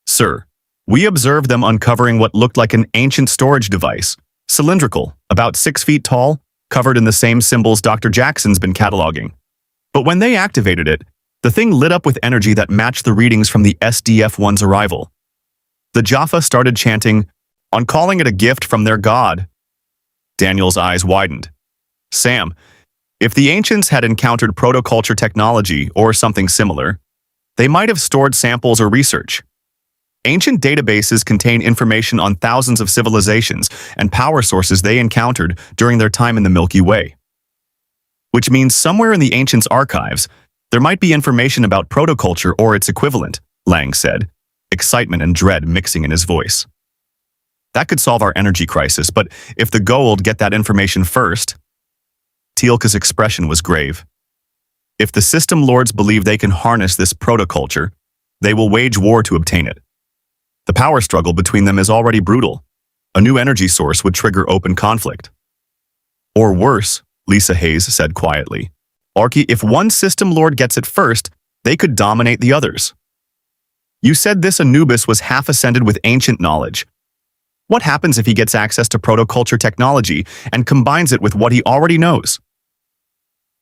"Sir, we observed them uncovering what looked like an ancient storage device, cylindrical, about 6 feet tall, covered in the same symbols Dr. Jackson's been cataloging. But when they activated it, the thing lit up with energy that matched the readings from the SDF-1's arrival. The Jaffa started chanting, on calling it a gift from their god." Daniel's eyes widened. "Sam, if the ancients had encountered protoculture technology or something similar, they might have stored samples or research. Ancient databases contain information on thousands of civilizations and power sources they encountered during their time in the Milky Way. Which means somewhere in the ancients' archives, there might be information about protoculture or its equivalent," Lang said, excitement and dread mixing in his voice. "That could solve our energy crisis, but if the Goa'uld get that information first..." Teal'c's expression was grave. "If the System Lords believe they can harness this protoculture, they will wage war to obtain it. The power struggle between them is already brutal. A new energy source would trigger open conflict." "Or worse," Lisa Hayes said quietly. "Arky, if one System Lord gets it first, they could dominate the others. You said this Anubis was half-ascended with ancient knowledge. What happens if he gets access to protoculture technology and combines it with what he already knows?"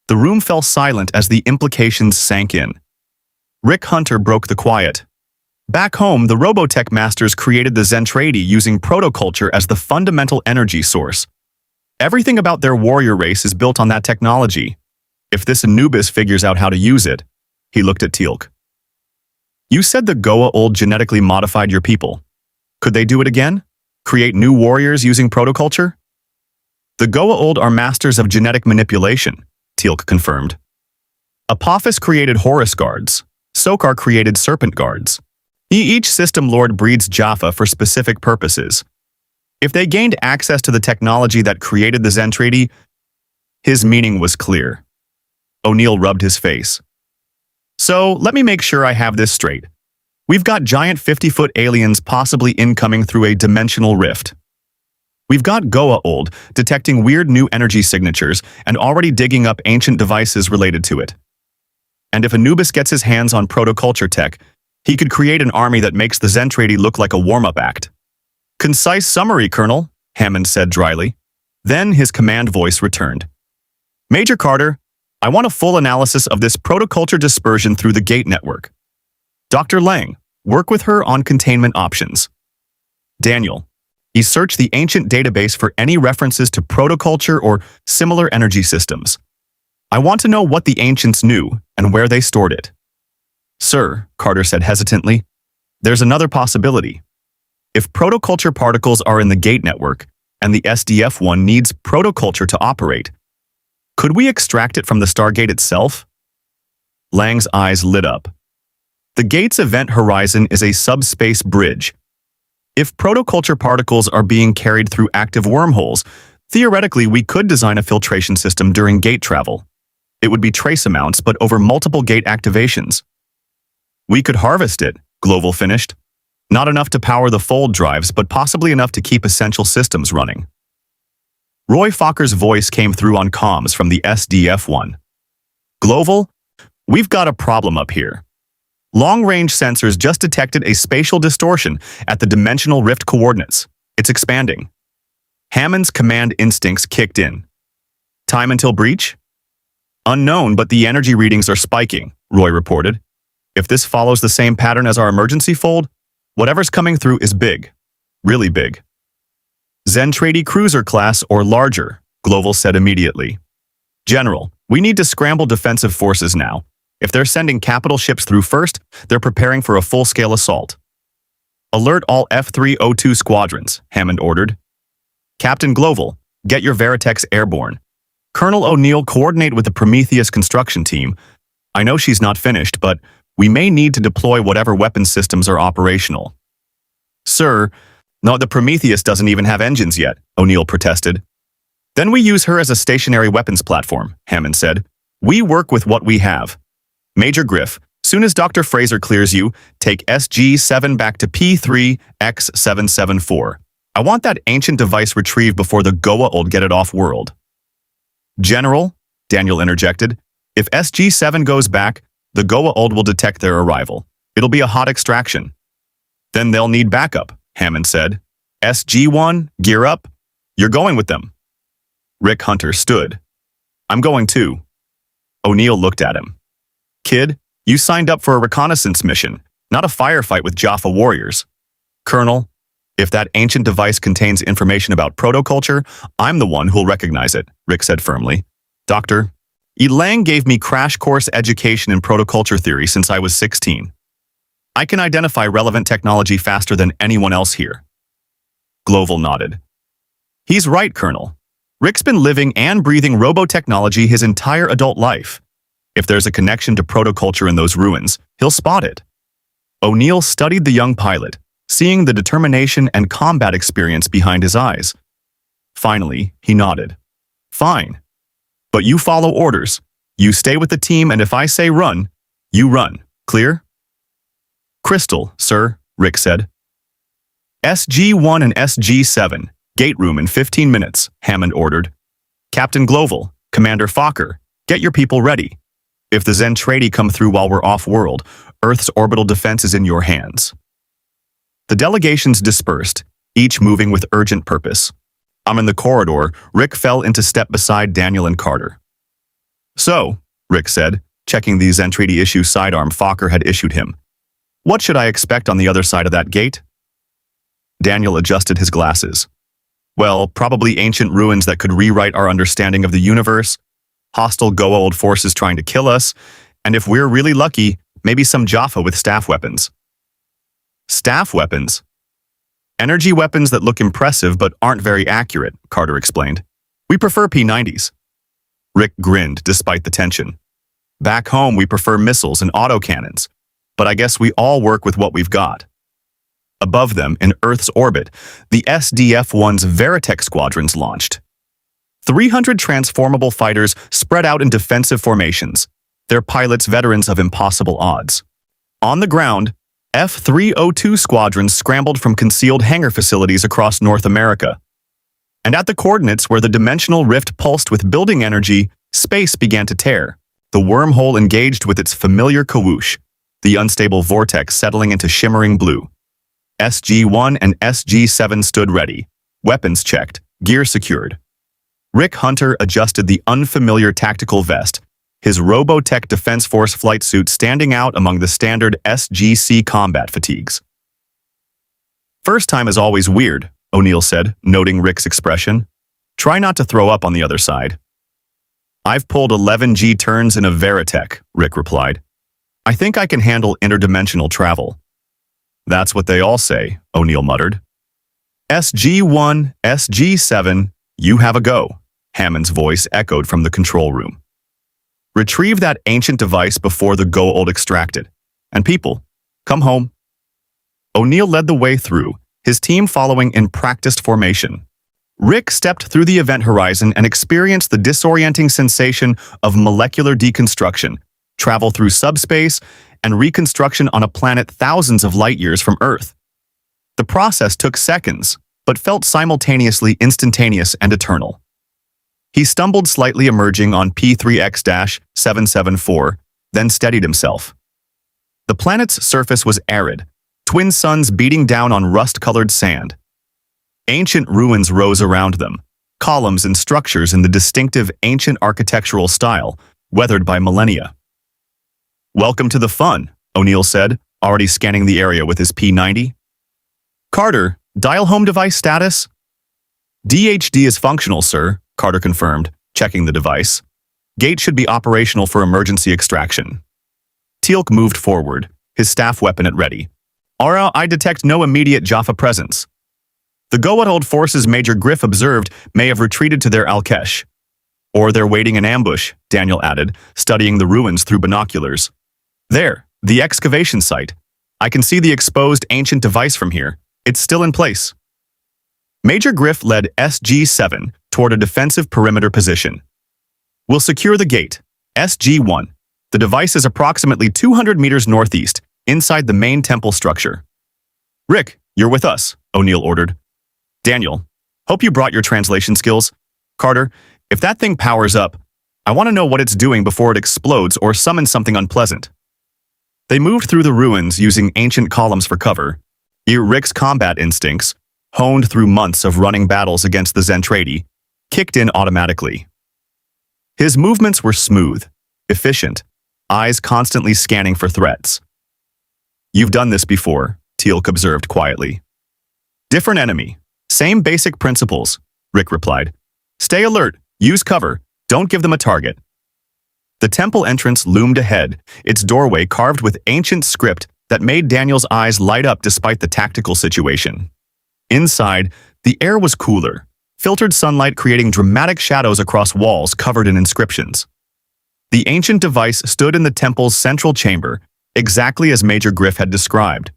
The room fell silent as the implications sank in. Rick Hunter broke the quiet. "Back home, the Robotech masters created the Zentrady using protoculture as the fundamental energy source. Everything about their warrior race is built on that technology. If this Anubis figures out how to use it..." He looked at Teal'c. "You said the Goa'uld genetically modified your people. Could they do it again? Create new warriors using protoculture?" "The Goa'uld are masters of genetic manipulation," Teal'c confirmed. "Apophis created Horus guards. Sokar created serpent guards. Each System Lord breeds Jaffa for specific purposes. If they gained access to the technology that created the Zentrady..." His meaning was clear. O'Neill rubbed his face. "So, let me make sure I have this straight. We've got giant 50-foot aliens possibly incoming through a dimensional rift. We've got Goa'uld detecting weird new energy signatures and already digging up ancient devices related to it. And if Anubis gets his hands on protoculture tech, he could create an army that makes the Zentrady look like a warm-up act. Concise summary, Colonel, Hammond said dryly. Then his command voice returned. Major Carter, I want a full analysis of this protoculture dispersion through the gate network. Dr. Lang, work with her on containment options. Daniel, he searched the ancient database for any references to protoculture or similar energy systems. I want to know what the ancients knew and where they stored it. Sir, Carter said hesitantly, there's another possibility. If protoculture particles are in the gate network and the SDF-1 needs protoculture to operate, could we extract it from the Stargate itself? Lang's eyes lit up. The gate's event horizon is a subspace bridge. If protoculture particles are being carried through active wormholes, theoretically we could design a filtration system during gate travel. It would be trace amounts, but over multiple gate activations. We could harvest it, Gloval finished. Not enough to power the fold drives, but possibly enough to keep essential systems running. Roy Fokker's voice came through on comms from the SDF-1. Gloval, we've got a problem up here. Long-range sensors just detected a spatial distortion at the dimensional rift coordinates. It's expanding. Hammond's command instincts kicked in. Time until breach? Unknown, but the energy readings are spiking, Roy reported. If this follows the same pattern as our emergency fold, whatever's coming through is big. Really big. Zentrady cruiser class or larger, Gloval said immediately. General, we need to scramble defensive forces now. If they're sending capital ships through first, they're preparing for a full-scale assault. Alert all F-302 squadrons, Hammond ordered. Captain Gloval, get your Veritechs airborne. Colonel O'Neill, coordinate with the Prometheus construction team. I know she's not finished, but we may need to deploy whatever weapon systems are operational. Sir, no, the Prometheus doesn't even have engines yet, O'Neill protested. Then we use her as a stationary weapons platform, Hammond said. We work with what we have. Major Griff, soon as Dr. Fraser clears you, take SG-7 back to P3X774. I want that ancient device retrieved before the Goa'uld get it off-world. General, Daniel interjected, if SG-7 goes back, the Goa'uld will detect their arrival. It'll be a hot extraction. Then they'll need backup, Hammond said. SG-1, gear up. You're going with them. Rick Hunter stood. I'm going too. O'Neill looked at him. Kid, you signed up for a reconnaissance mission, not a firefight with Jaffa warriors. Colonel, if that ancient device contains information about protoculture, I'm the one who'll recognize it, Rick said firmly. Doctor, Lang gave me crash course education in protoculture theory since I was 16. I can identify relevant technology faster than anyone else here. Gloval nodded. He's right, Colonel. Rick's been living and breathing robotechnology his entire adult life. If there's a connection to protoculture in those ruins, he'll spot it. O'Neill studied the young pilot, seeing the determination and combat experience behind his eyes. Finally, he nodded. Fine. But you follow orders. You stay with the team, and if I say run, you run. Clear? Crystal, sir, Rick said. SG-1 and SG-7, gate room in 15 minutes, Hammond ordered. Captain Gloval, Commander Fokker, get your people ready. If the Zentrady come through while we're off-world, Earth's orbital defense is in your hands. The delegations dispersed, each moving with urgent purpose. I'm in the corridor. Rick fell into step beside Daniel and Carter. So, Rick said, checking the Zentrady issue sidearm Fokker had issued him. What should I expect on the other side of that gate? Daniel adjusted his glasses. Well, probably ancient ruins that could rewrite our understanding of the universe, hostile Goa'uld forces trying to kill us, and if we're really lucky, maybe some Jaffa with staff weapons. Staff weapons? Energy weapons that look impressive but aren't very accurate, Carter explained. We prefer P-90s. Rick grinned despite the tension. Back home, we prefer missiles and autocannons, but I guess we all work with what we've got. Above them, in Earth's orbit, the SDF-1's Veritech squadrons launched. 300 transformable fighters spread out in defensive formations, their pilots veterans of impossible odds. On the ground, F-302 squadrons scrambled from concealed hangar facilities across North America. And at the coordinates where the dimensional rift pulsed with building energy, space began to tear. The wormhole engaged with its familiar kawoosh, the unstable vortex settling into shimmering blue. SG-1 and SG-7 stood ready, weapons checked, gear secured. Rick Hunter adjusted the unfamiliar tactical vest, his Robotech Defense Force flight suit standing out among the standard SGC combat fatigues. "First time is always weird," O'Neill said, noting Rick's expression. "Try not to throw up on the other side." "I've pulled 11G turns in a Veritech," Rick replied. "I think I can handle interdimensional travel." "That's what they all say," O'Neill muttered. "SG-1, SG-7, you have a go," Hammond's voice echoed from the control room. "Retrieve that ancient device before the Goa'uld extracted. And people, come home." O'Neill led the way through, his team following in practiced formation. Rick stepped through the event horizon and experienced the disorienting sensation of molecular deconstruction, travel through subspace, and reconstruction on a planet thousands of light-years from Earth. The process took seconds, but felt simultaneously instantaneous and eternal. He stumbled slightly, emerging on P3X-774, then steadied himself. The planet's surface was arid, twin suns beating down on rust-colored sand. Ancient ruins rose around them, columns and structures in the distinctive ancient architectural style, weathered by millennia. "Welcome to the fun," O'Neill said, already scanning the area with his P90. "Carter, dial home device status?" "DHD is functional, sir," Carter confirmed, checking the device. "Gate should be operational for emergency extraction." Teal'c moved forward, his staff weapon at ready. "Aura, I detect no immediate Jaffa presence." The Goa'uld forces Major Griff observed may have retreated to their Alkesh. "Or they're waiting in ambush," Daniel added, studying the ruins through binoculars. "There, the excavation site. I can see the exposed ancient device from here. It's still in place." Major Griff led SG-7 toward a defensive perimeter position. "We'll secure the gate. SG-1. The device is approximately 200 meters northeast, inside the main temple structure." "Rick, you're with us," O'Neill ordered. "Daniel, hope you brought your translation skills. Carter, if that thing powers up, I want to know what it's doing before it explodes or summons something unpleasant." They moved through the ruins using ancient columns for cover. Rick's combat instincts, honed through months of running battles against the Zentrady, kicked in automatically. His movements were smooth, efficient, eyes constantly scanning for threats. "You've done this before," Teal'c observed quietly. "Different enemy. Same basic principles," Rick replied. "Stay alert, use cover, don't give them a target." The temple entrance loomed ahead, its doorway carved with ancient script that made Daniel's eyes light up despite the tactical situation. Inside, the air was cooler, filtered sunlight creating dramatic shadows across walls covered in inscriptions. The ancient device stood in the temple's central chamber, exactly as Major Griff had described.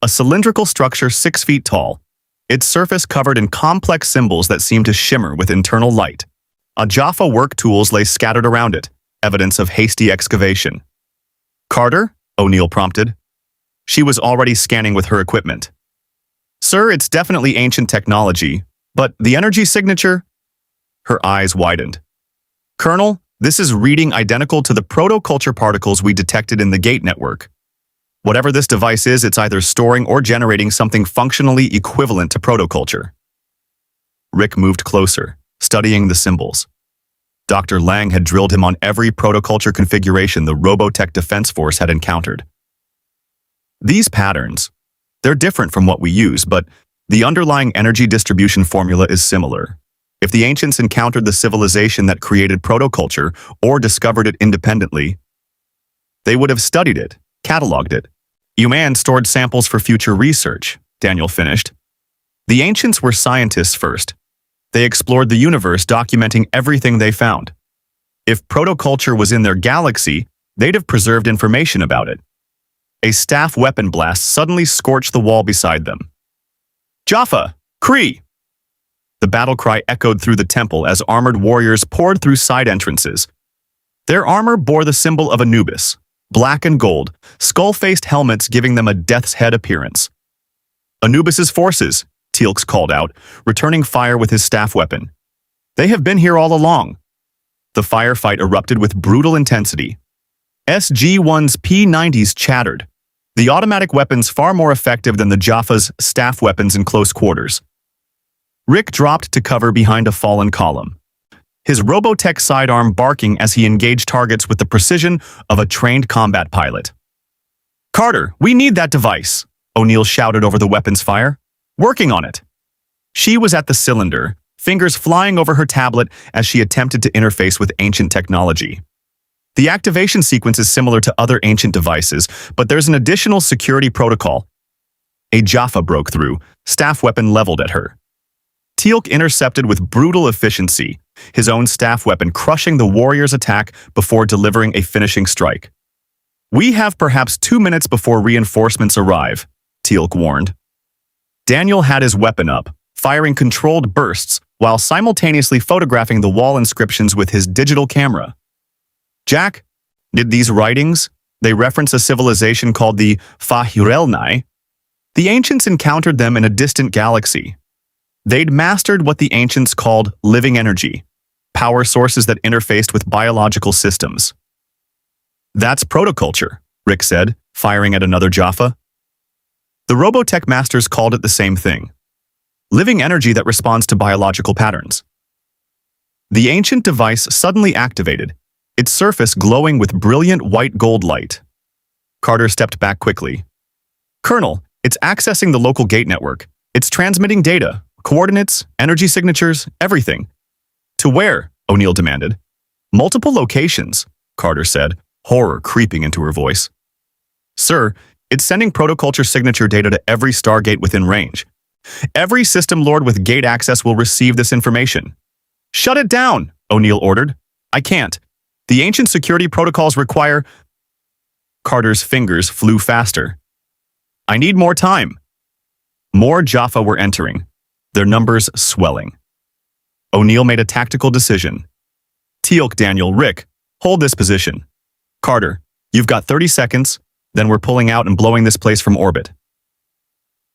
A cylindrical structure 6 feet tall, its surface covered in complex symbols that seemed to shimmer with internal light. Jaffa work tools lay scattered around it, evidence of hasty excavation. "Carter?" O'Neill prompted. She was already scanning with her equipment. "Sir, it's definitely ancient technology, but the energy signature?" Her eyes widened. "Colonel, this is reading identical to the protoculture particles we detected in the gate network. Whatever this device is, it's either storing or generating something functionally equivalent to protoculture." Rick moved closer, studying the symbols. Dr. Lang had drilled him on every protoculture configuration the Robotech Defense Force had encountered. "These patterns, they're different from what we use, but the underlying energy distribution formula is similar. If the ancients encountered the civilization that created protoculture or discovered it independently, they would have studied it, cataloged it. Human stored samples for future research," Daniel finished. "The ancients were scientists first. They explored the universe, documenting everything they found. If protoculture was in their galaxy, they'd have preserved information about it." A staff weapon blast suddenly scorched the wall beside them. "Jaffa! Kree!" The battle cry echoed through the temple as armored warriors poured through side entrances. Their armor bore the symbol of Anubis, black and gold, skull-faced helmets giving them a death's head appearance. "Anubis's forces," Teal'c called out, returning fire with his staff weapon. "They have been here all along." The firefight erupted with brutal intensity. SG-1's P-90s chattered, The automatic weapons far more effective than the Jaffa's staff weapons in close quarters. Rick dropped to cover behind a fallen column, his Robotech sidearm barking as he engaged targets with the precision of a trained combat pilot. "Carter, we need that device," O'Neill shouted over the weapon's fire. "Working on it." She was at the cylinder, fingers flying over her tablet as she attempted to interface with ancient technology. The activation sequence is similar to other ancient devices, but there's an additional security protocol. A Jaffa broke through, staff weapon leveled at her. Teal'c intercepted with brutal efficiency, his own staff weapon crushing the warrior's attack before delivering a finishing strike. "We have perhaps 2 minutes before reinforcements arrive," Teal'c warned. Daniel had his weapon up, firing controlled bursts while simultaneously photographing the wall inscriptions with his digital camera. "Jack, did these writings? They reference a civilization called the Fael Nai. The ancients encountered them in a distant galaxy. They'd mastered what the ancients called living energy, power sources that interfaced with biological systems." "That's protoculture," Rick said, firing at another Jaffa. The Robotech masters called it the same thing. Living energy that responds to biological patterns. The ancient device suddenly activated, its surface glowing with brilliant white gold light. Carter stepped back quickly. "Colonel, it's accessing the local gate network. It's transmitting data, coordinates, energy signatures, everything." "To where?" O'Neill demanded. "Multiple locations," Carter said, horror creeping into her voice. "Sir, it's sending Protoculture signature data to every Stargate within range. Every system lord with gate access will receive this information." "Shut it down," O'Neill ordered. "I can't. The ancient security protocols require—" Carter's fingers flew faster. "I need more time." More Jaffa were entering, their numbers swelling. O'Neill made a tactical decision. "Teal'c, Daniel, Rick, hold this position. Carter, you've got 30 seconds, then we're pulling out and blowing this place from orbit."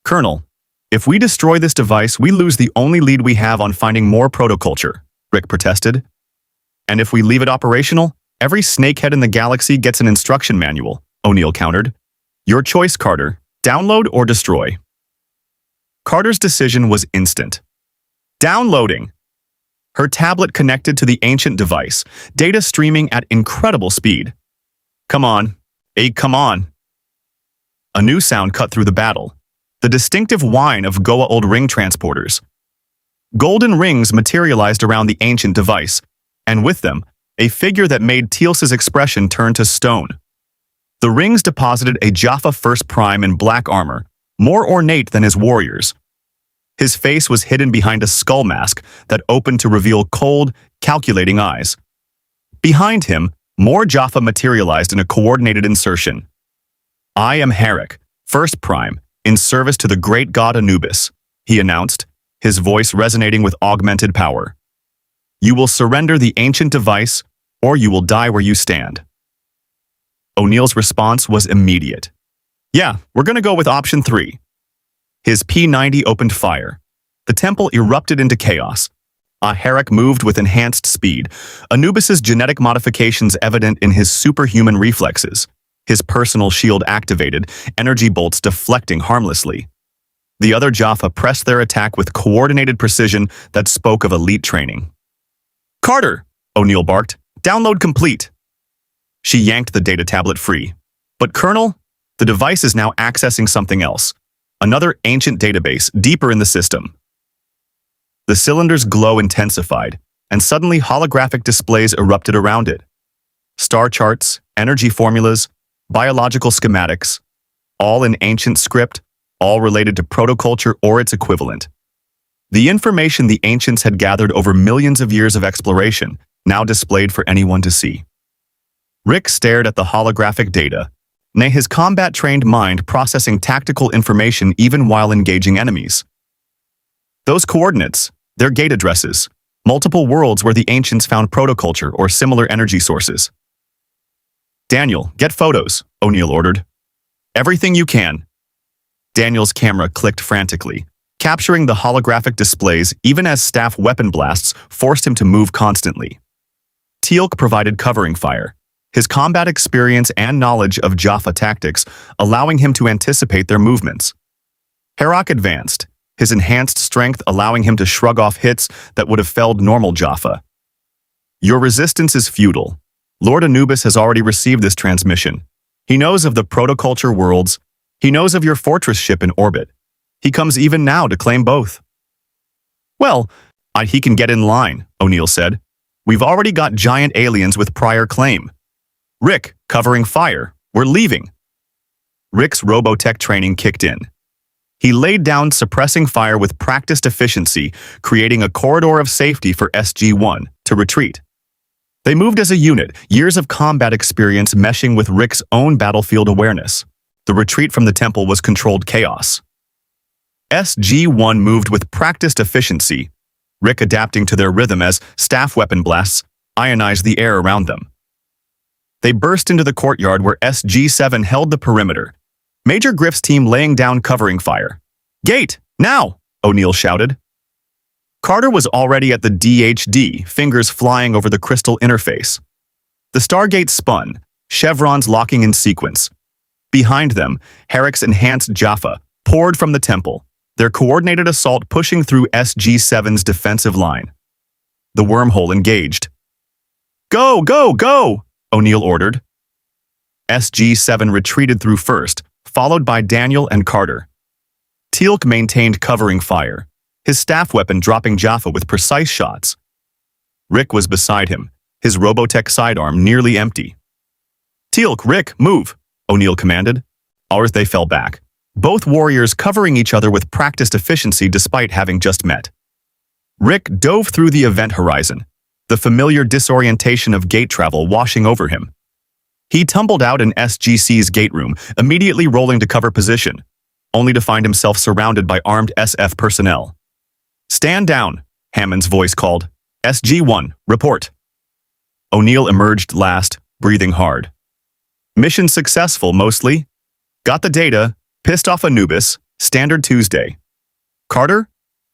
"Colonel, if we destroy this device, we lose the only lead we have on finding more protoculture," Rick protested. "And if we leave it operational, every snakehead in the galaxy gets an instruction manual," O'Neill countered. "Your choice, Carter. Download or destroy." Carter's decision was instant. Downloading. Her tablet connected to the ancient device, data streaming at incredible speed. "Come on. Come on." A new sound cut through the battle. The distinctive whine of Goa'uld ring transporters. Golden rings materialized around the ancient device, and with them, a figure that made Teal'c's expression turn to stone. The rings deposited a Jaffa First Prime in black armor, more ornate than his warriors. His face was hidden behind a skull mask that opened to reveal cold, calculating eyes. Behind him, more Jaffa materialized in a coordinated insertion. "I am Heric, First Prime, in service to the great god Anubis," he announced, his voice resonating with augmented power. "You will surrender the ancient device, or you will die where you stand." O'Neill's response was immediate. "Yeah, we're gonna go with option 3. His P-90 opened fire. The temple erupted into chaos. Heric moved with enhanced speed, Anubis's genetic modifications evident in his superhuman reflexes. His personal shield activated, energy bolts deflecting harmlessly. The other Jaffa pressed their attack with coordinated precision that spoke of elite training. "Carter!" O'Neill barked. "Download complete." She yanked the data tablet free. "But Colonel, the device is now accessing something else. Another ancient database, deeper in the system." The cylinder's glow intensified, and suddenly holographic displays erupted around it. Star charts, energy formulas, biological schematics, all in ancient script, all related to protoculture or its equivalent. The information the ancients had gathered over millions of years of exploration, now displayed for anyone to see. Rick stared at the holographic data, his combat-trained mind processing tactical information even while engaging enemies. Those coordinates, their gate addresses, multiple worlds where the ancients found protoculture or similar energy sources. "Daniel, get photos," O'Neill ordered. "Everything you can." Daniel's camera clicked frantically, capturing the holographic displays even as staff weapon blasts forced him to move constantly. Teal'c provided covering fire, his combat experience and knowledge of Jaffa tactics allowing him to anticipate their movements. Heric advanced, his enhanced strength allowing him to shrug off hits that would have felled normal Jaffa. Your resistance is futile. Lord Anubis has already received this transmission. He knows of the Protoculture worlds. He knows of your fortress ship in orbit. He comes even now to claim both. Well, he can get in line, O'Neill said. We've already got giant aliens with prior claim. Rick, covering fire. We're leaving. Rick's Robotech training kicked in. He laid down suppressing fire with practiced efficiency, creating a corridor of safety for SG-1 to retreat. They moved as a unit, years of combat experience meshing with Rick's own battlefield awareness. The retreat from the temple was controlled chaos. SG-1 moved with practiced efficiency, Rick adapting to their rhythm as staff weapon blasts ionized the air around them. They burst into the courtyard where SG-7 held the perimeter, Major Griff's team laying down covering fire. "Gate, now!" O'Neill shouted. Carter was already at the DHD, fingers flying over the crystal interface. The Stargate spun, chevrons locking in sequence. Behind them, Heric's enhanced Jaffa poured from the temple, their coordinated assault pushing through SG-7's defensive line. The wormhole engaged. "Go, go, go!" O'Neill ordered. SG-7 retreated through first, followed by Daniel and Carter. Teal'c maintained covering fire, his staff weapon dropping Jaffa with precise shots. Rick was beside him, his Robotech sidearm nearly empty. "Teal'c, Rick, move!" O'Neill commanded. Ours they fell back, both warriors covering each other with practiced efficiency despite having just met. Rick dove through the event horizon, the familiar disorientation of gate travel washing over him. He tumbled out in SGC's gate room, immediately rolling to cover position, only to find himself surrounded by armed SF personnel. "Stand down," Hammond's voice called. "SG-1, report." O'Neill emerged last, breathing hard. "Mission successful, mostly. Got the data, pissed off Anubis, standard Tuesday." "Carter?"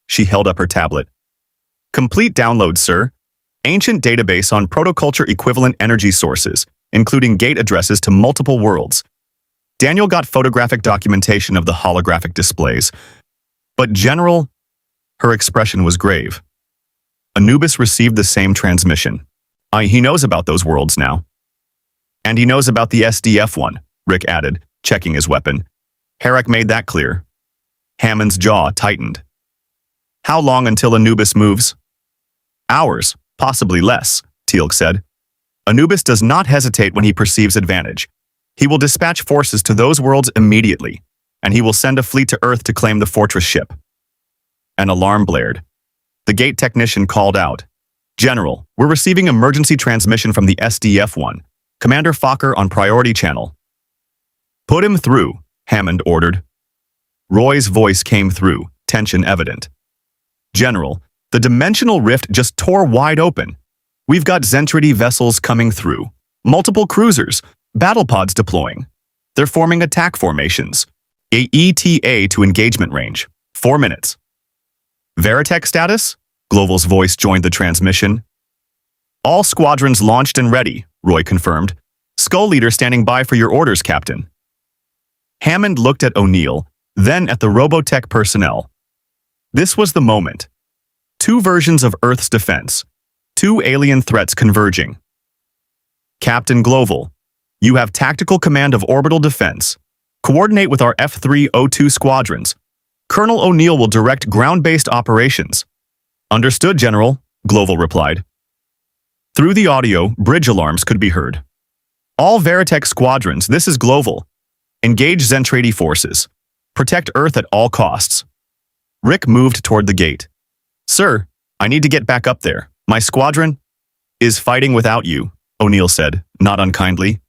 She held up her tablet. "Complete download, sir. Ancient database on protoculture equivalent energy sources, including gate addresses to multiple worlds. Daniel got photographic documentation of the holographic displays. But General," her expression was grave. "Anubis received the same transmission. He knows about those worlds now." "And he knows about the SDF-1, Rick added, checking his weapon. Heric made that clear. Hammond's jaw tightened. "How long until Anubis moves?" "Hours, possibly less," Teal'c said. "Anubis does not hesitate when he perceives advantage. He will dispatch forces to those worlds immediately, and he will send a fleet to Earth to claim the fortress ship." An alarm blared. The gate technician called out, "General, we're receiving emergency transmission from the SDF-1. Commander Fokker on priority channel." "Put him through," Hammond ordered. Roy's voice came through, tension evident. "General, the dimensional rift just tore wide open. We've got Zentrady vessels coming through, multiple cruisers, battle pods deploying. They're forming attack formations. ETA to engagement range, 4 minutes. Veritech status?" Gloval's voice joined the transmission. "All squadrons launched and ready," Roy confirmed. "Skull Leader standing by for your orders, Captain." Hammond looked at O'Neill, then at the Robotech personnel. This was the moment. Two versions of Earth's defense. Two alien threats converging. "Captain Gloval, you have tactical command of orbital defense. Coordinate with our F-302 squadrons. Colonel O'Neill will direct ground-based operations." "Understood, General," Gloval replied. Through the audio, bridge alarms could be heard. "All Veritech squadrons, this is Gloval. Engage Zentrady forces. Protect Earth at all costs." Rick moved toward the gate. "Sir, I need to get back up there. My squadron is fighting without you," O'Neill said, not unkindly.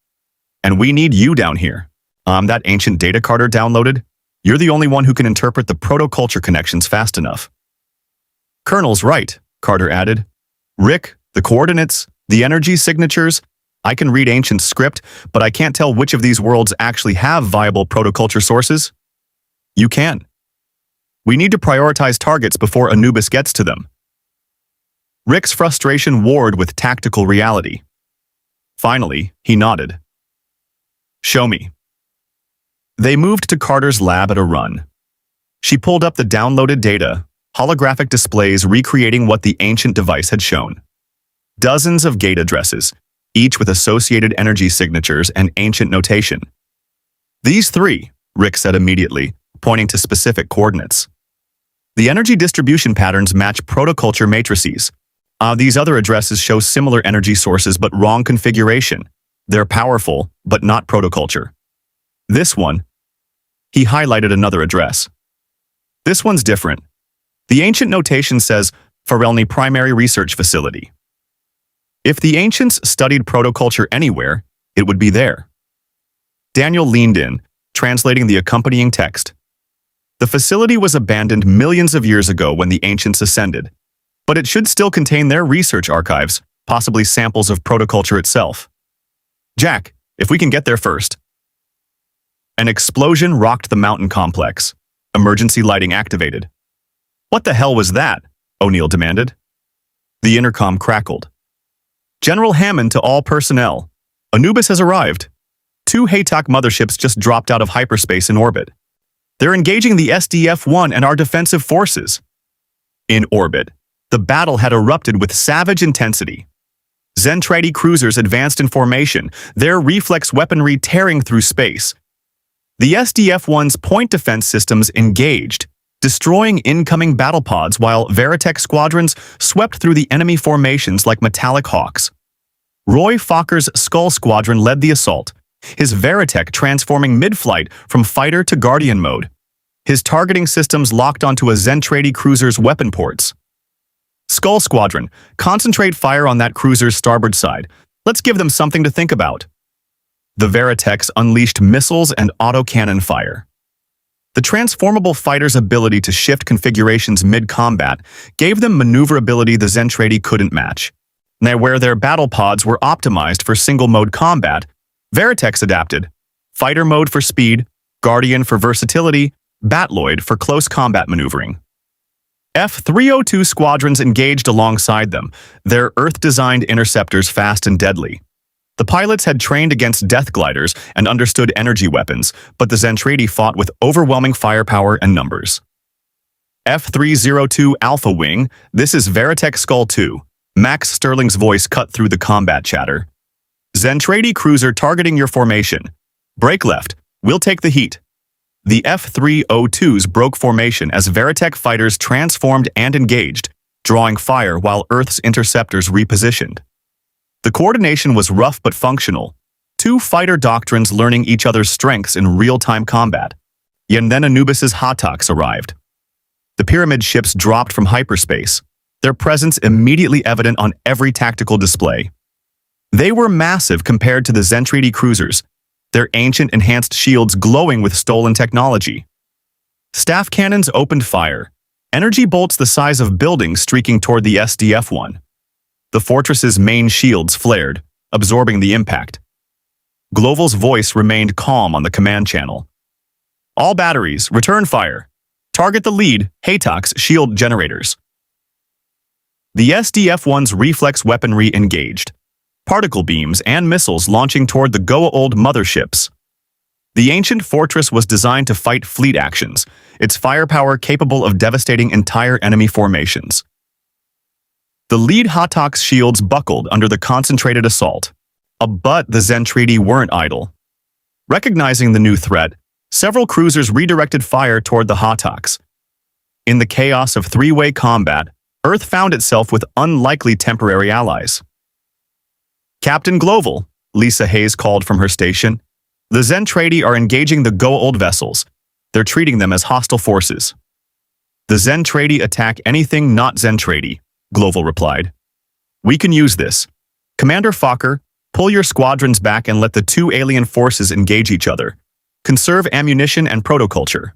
"And we need you down here. That ancient data Carter downloaded? You're the only one who can interpret the protoculture connections fast enough." "Colonel's right," Carter added. "Rick, the coordinates, the energy signatures, I can read ancient script, but I can't tell which of these worlds actually have viable protoculture sources." "You can. We need to prioritize targets before Anubis gets to them." Rick's frustration warred with tactical reality. Finally, he nodded. Show me. They moved to Carter's lab at a run. She pulled up the downloaded data, holographic displays recreating what the ancient device had shown. Dozens of gate addresses, each with associated energy signatures and ancient notation. These three, Rick said immediately, pointing to specific coordinates. The energy distribution patterns match protoculture matrices. These other addresses show similar energy sources but wrong configuration. They're powerful, but not protoculture. This one, he highlighted another address. This one's different. The ancient notation says Fael Nai Primary Research Facility. If the ancients studied protoculture anywhere, it would be there. Daniel leaned in, translating the accompanying text. The facility was abandoned millions of years ago when the ancients ascended, but it should still contain their research archives, possibly samples of protoculture itself. Jack, if we can get there first. An explosion rocked the mountain complex. Emergency lighting activated. What the hell was that? O'Neill demanded. The intercom crackled. General Hammond to all personnel. Anubis has arrived. 2 Haytak motherships just dropped out of hyperspace in orbit. They're engaging the SDF-1 and our defensive forces. In orbit, the battle had erupted with savage intensity. Zentrady cruisers advanced in formation, their reflex weaponry tearing through space. The SDF-1's point defense systems engaged, destroying incoming battle pods while Veritech squadrons swept through the enemy formations like metallic hawks. Roy Fokker's Skull Squadron led the assault, his Veritech transforming mid-flight from fighter to guardian mode. His targeting systems locked onto a Zentrady cruiser's weapon ports. Skull Squadron, concentrate fire on that cruiser's starboard side. Let's give them something to think about. The Veritechs unleashed missiles and autocannon fire. The transformable fighter's ability to shift configurations mid-combat gave them maneuverability the Zentrady couldn't match. Now, where their battle pods were optimized for single-mode combat, Veritechs adapted. Fighter mode for speed, Guardian for versatility, Batloid for close combat maneuvering. F-302 squadrons engaged alongside them, their Earth-designed interceptors fast and deadly. The pilots had trained against death gliders and understood energy weapons, but the Zentrady fought with overwhelming firepower and numbers. F-302 Alpha Wing, this is Veritech Skull 2. Max Sterling's voice cut through the combat chatter. Zentrady cruiser targeting your formation. Break left, we'll take the heat. The F-302s broke formation as Veritech fighters transformed and engaged, drawing fire while Earth's interceptors repositioned. The coordination was rough but functional, 2 fighter doctrines learning each other's strengths in real-time combat. And then Anubis's Haytaks arrived. The pyramid ships dropped from hyperspace, their presence immediately evident on every tactical display. They were massive compared to the Zentrady cruisers, their ancient enhanced shields glowing with stolen technology. Staff cannons opened fire, energy bolts the size of buildings streaking toward the SDF-1. The fortress's main shields flared, absorbing the impact. Gloval's voice remained calm on the command channel. All batteries, return fire. Target the lead, Haytak's shield generators. The SDF-1's reflex weaponry engaged, particle beams and missiles launching toward the Goa'uld motherships. The ancient fortress was designed to fight fleet actions, its firepower capable of devastating entire enemy formations. The lead Haytak's shields buckled under the concentrated assault. But the Zentrady weren't idle. Recognizing the new threat, several cruisers redirected fire toward the Haytaks. In the chaos of 3-way combat, Earth found itself with unlikely temporary allies. Captain Gloval, Lisa Hayes called from her station. The Zentrady are engaging the Goa'uld vessels. They're treating them as hostile forces. The Zentrady attack anything not Zentrady, Gloval replied. We can use this. Commander Fokker, pull your squadrons back and let the 2 alien forces engage each other. Conserve ammunition and protoculture.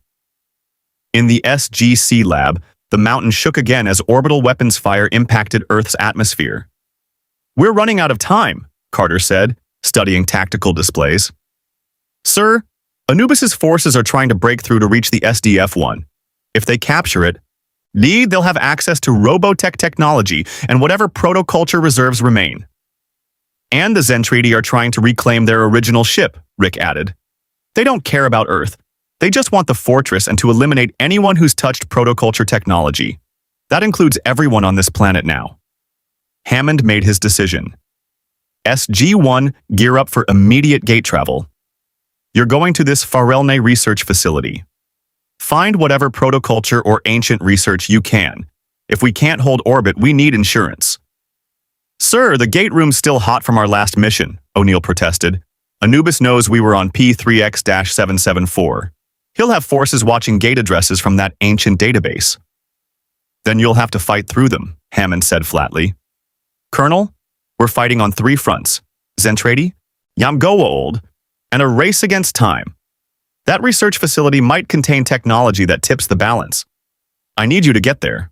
In the SGC lab, the mountain shook again as orbital weapons fire impacted Earth's atmosphere. We're running out of time, Carter said, studying tactical displays. Sir, Anubis's forces are trying to break through to reach the SDF-1. If they capture it, they'll have access to Robotech technology and whatever protoculture reserves remain. And the Zentrady are trying to reclaim their original ship, Rick added. They don't care about Earth. They just want the fortress and to eliminate anyone who's touched protoculture technology. That includes everyone on this planet now. Hammond made his decision. SG-1, gear up for immediate gate travel. You're going to this Fael Nai research facility. Find whatever protoculture or ancient research you can. If we can't hold orbit, we need insurance. Sir, the gate room's still hot from our last mission, O'Neill protested. Anubis knows we were on P3X-774. He'll have forces watching gate addresses from that ancient database. Then you'll have to fight through them, Hammond said flatly. Colonel, we're fighting on 3 fronts. Zentrady, Goa'uld, and a race against time. That research facility might contain technology that tips the balance. I need you to get there.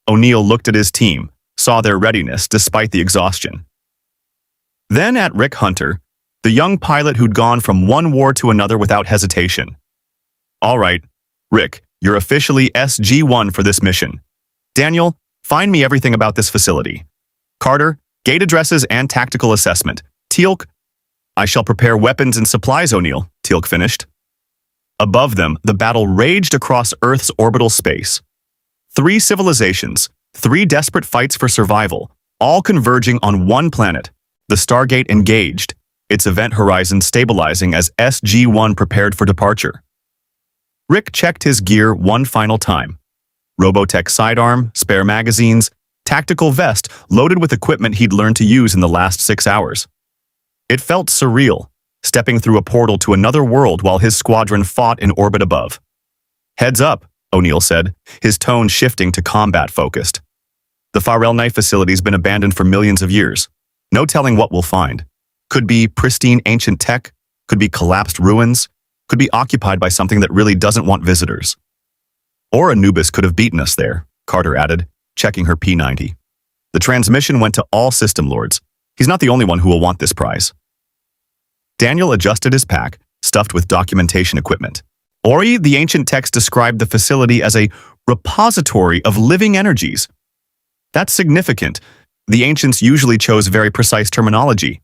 O'Neill looked at his team, saw their readiness despite the exhaustion. Then at Rick Hunter, the young pilot who'd gone from one war to another without hesitation. All right, Rick, you're officially SG-1 for this mission. Daniel, find me everything about this facility. Carter, gate addresses and tactical assessment. Teal'c, I shall prepare weapons and supplies, O'Neill, Teal'c finished. Above them, the battle raged across Earth's orbital space. 3 civilizations, 3 desperate fights for survival, all converging on one planet. The Stargate engaged, its event horizon stabilizing as SG-1 prepared for departure. Rick checked his gear one final time. Robotech sidearm, spare magazines, tactical vest loaded with equipment he'd learned to use in the last 6 hours. It felt surreal, stepping through a portal to another world while his squadron fought in orbit above. Heads up, O'Neill said, his tone shifting to combat-focused. The Fael Nai facility's been abandoned for millions of years. No telling what we'll find. Could be pristine ancient tech, could be collapsed ruins, could be occupied by something that really doesn't want visitors. Or Anubis could have beaten us there, Carter added, checking her P90. The transmission went to all system lords. He's not the only one who will want this prize. Daniel adjusted his pack, stuffed with documentation equipment. Ori, the ancient text, described the facility as a repository of living energies. That's significant. The ancients usually chose very precise terminology.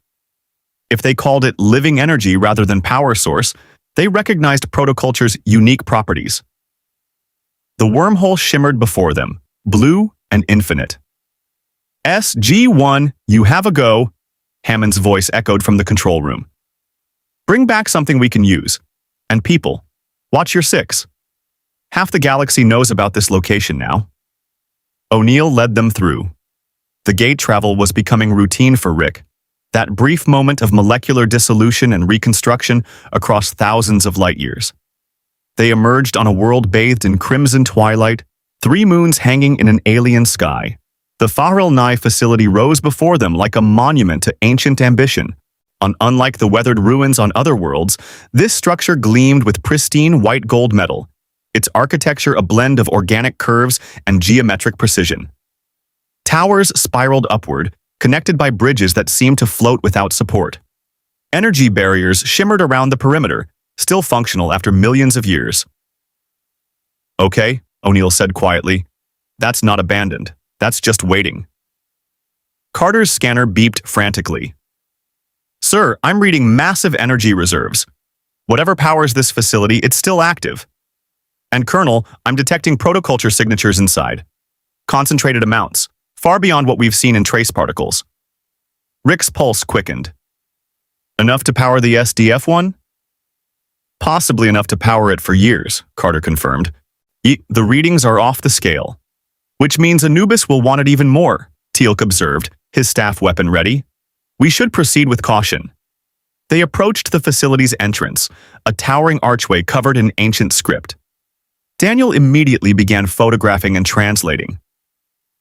If they called it living energy rather than power source, they recognized Protoculture's unique properties. The wormhole shimmered before them, blue and infinite. SG-1, you have a go, Hammond's voice echoed from the control room. Bring back something we can use. And people, watch your 6. Half the galaxy knows about this location now. O'Neill led them through. The gate travel was becoming routine for Rick, that brief moment of molecular dissolution and reconstruction across thousands of light years. They emerged on a world bathed in crimson twilight, 3 moons hanging in an alien sky. The Fael Nai facility rose before them like a monument to ancient ambition. Unlike the weathered ruins on other worlds, this structure gleamed with pristine white gold metal, its architecture a blend of organic curves and geometric precision. Towers spiraled upward, connected by bridges that seemed to float without support. Energy barriers shimmered around the perimeter, still functional after millions of years. Okay, O'Neill said quietly. That's not abandoned. That's just waiting. Carter's scanner beeped frantically. Sir, I'm reading massive energy reserves. Whatever powers this facility, it's still active. And Colonel, I'm detecting protoculture signatures inside. Concentrated amounts, far beyond what we've seen in trace particles. Rick's pulse quickened. Enough to power the SDF-1? Possibly enough to power it for years, Carter confirmed. The readings are off the scale. Which means Anubis will want it even more, Teal'c observed, his staff weapon ready. We should proceed with caution. They approached the facility's entrance, a towering archway covered in ancient script. Daniel immediately began photographing and translating.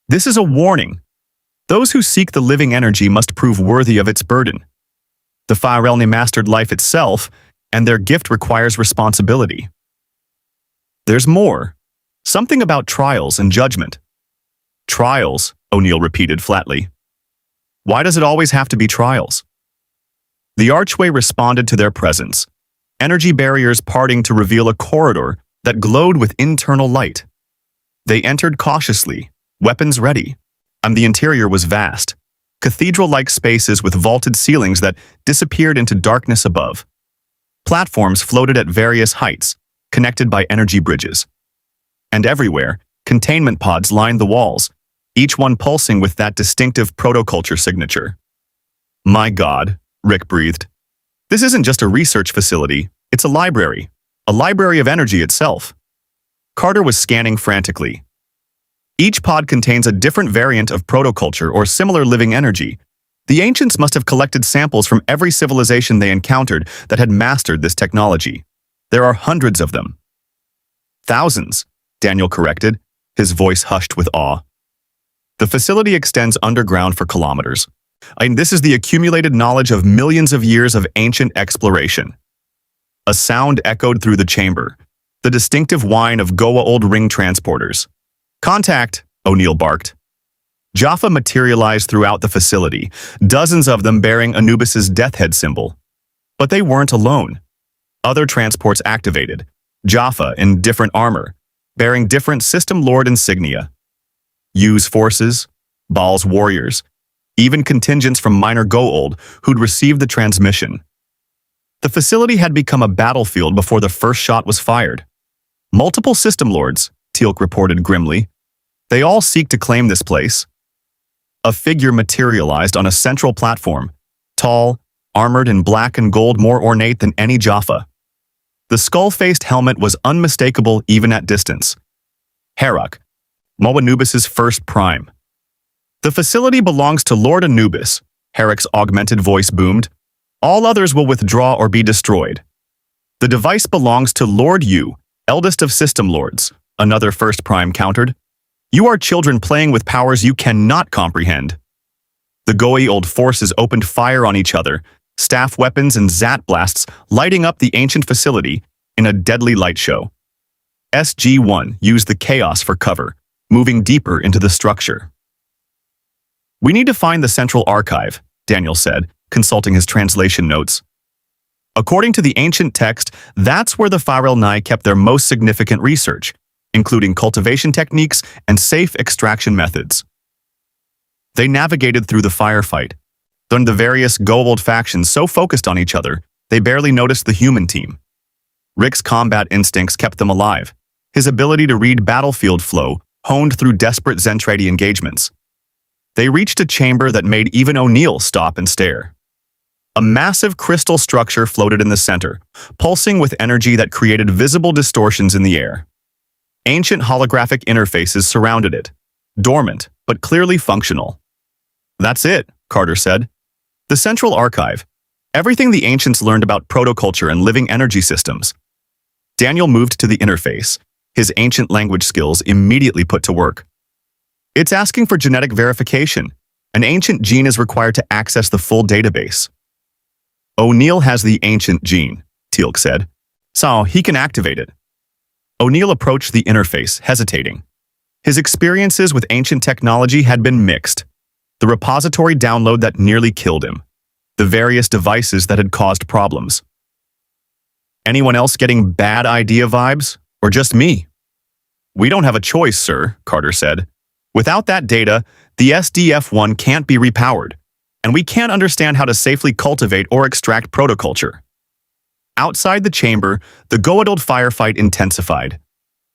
This is a warning. Those who seek the living energy must prove worthy of its burden. The Fael Nai mastered life itself, and their gift requires responsibility. There's more. Something about trials and judgment. Trials, O'Neill repeated flatly. Why does it always have to be trials? The archway responded to their presence, energy barriers parting to reveal a corridor that glowed with internal light. They entered cautiously, weapons ready, and the interior was vast, cathedral-like spaces with vaulted ceilings that disappeared into darkness above. Platforms floated at various heights, connected by energy bridges. And everywhere, containment pods lined the walls, each one pulsing with that distinctive protoculture signature. My God, Rick breathed. This isn't just a research facility, it's a library of energy itself. Carter was scanning frantically. Each pod contains a different variant of protoculture or similar living energy. The ancients must have collected samples from every civilization they encountered that had mastered this technology. There are hundreds of them. Thousands, Daniel corrected, his voice hushed with awe. The facility extends underground for kilometers. This is the accumulated knowledge of millions of years of ancient exploration. A sound echoed through the chamber, the distinctive whine of Goa'uld ring transporters. Contact, O'Neill barked. Jaffa materialized throughout the facility, dozens of them bearing Anubis's death head symbol. But they weren't alone. Other transports activated, Jaffa in different armor, bearing different System Lord insignia. U's forces, Baal's warriors, even contingents from minor Goa'uld who'd received the transmission. The facility had become a battlefield before the first shot was fired. Multiple System Lords, Teal'c reported grimly. They all seek to claim this place. A figure materialized on a central platform, tall, armored in black and gold, more ornate than any Jaffa. The skull-faced helmet was unmistakable even at distance. Heric, Anubis's first prime. The facility belongs to Lord Anubis, Heric's augmented voice boomed. All others will withdraw or be destroyed. The device belongs to Lord U, eldest of System Lords, another first prime countered. You are children playing with powers you cannot comprehend. The Goa'uld forces opened fire on each other, staff weapons and zat blasts lighting up the ancient facility in a deadly light show. SG-1 used the chaos for cover, moving deeper into the structure. We need to find the central archive, Daniel said, consulting his translation notes. According to the ancient text, that's where the Fael Nai kept their most significant research, including cultivation techniques and safe extraction methods. They navigated through the firefight. Then the various Goa'uld factions so focused on each other, they barely noticed the human team. Rick's combat instincts kept them alive, his ability to read battlefield flow honed through desperate Zentrady engagements. They reached a chamber that made even O'Neill stop and stare. A massive crystal structure floated in the center, pulsing with energy that created visible distortions in the air. Ancient holographic interfaces surrounded it, dormant but clearly functional. That's it, Carter said. The central archive. Everything the ancients learned about protoculture and living energy systems. Daniel moved to the interface, his ancient language skills immediately put to work. It's asking for genetic verification. An ancient gene is required to access the full database. O'Neill has the ancient gene, Teal'c said, so he can activate it. O'Neill approached the interface, hesitating. His experiences with ancient technology had been mixed. The repository download that nearly killed him. The various devices that had caused problems. Anyone else getting bad idea vibes? Or just me? We don't have a choice, sir, Carter said. Without that data, the SDF-1 can't be repowered, and we can't understand how to safely cultivate or extract protoculture. Outside the chamber, the Goa'uld firefight intensified.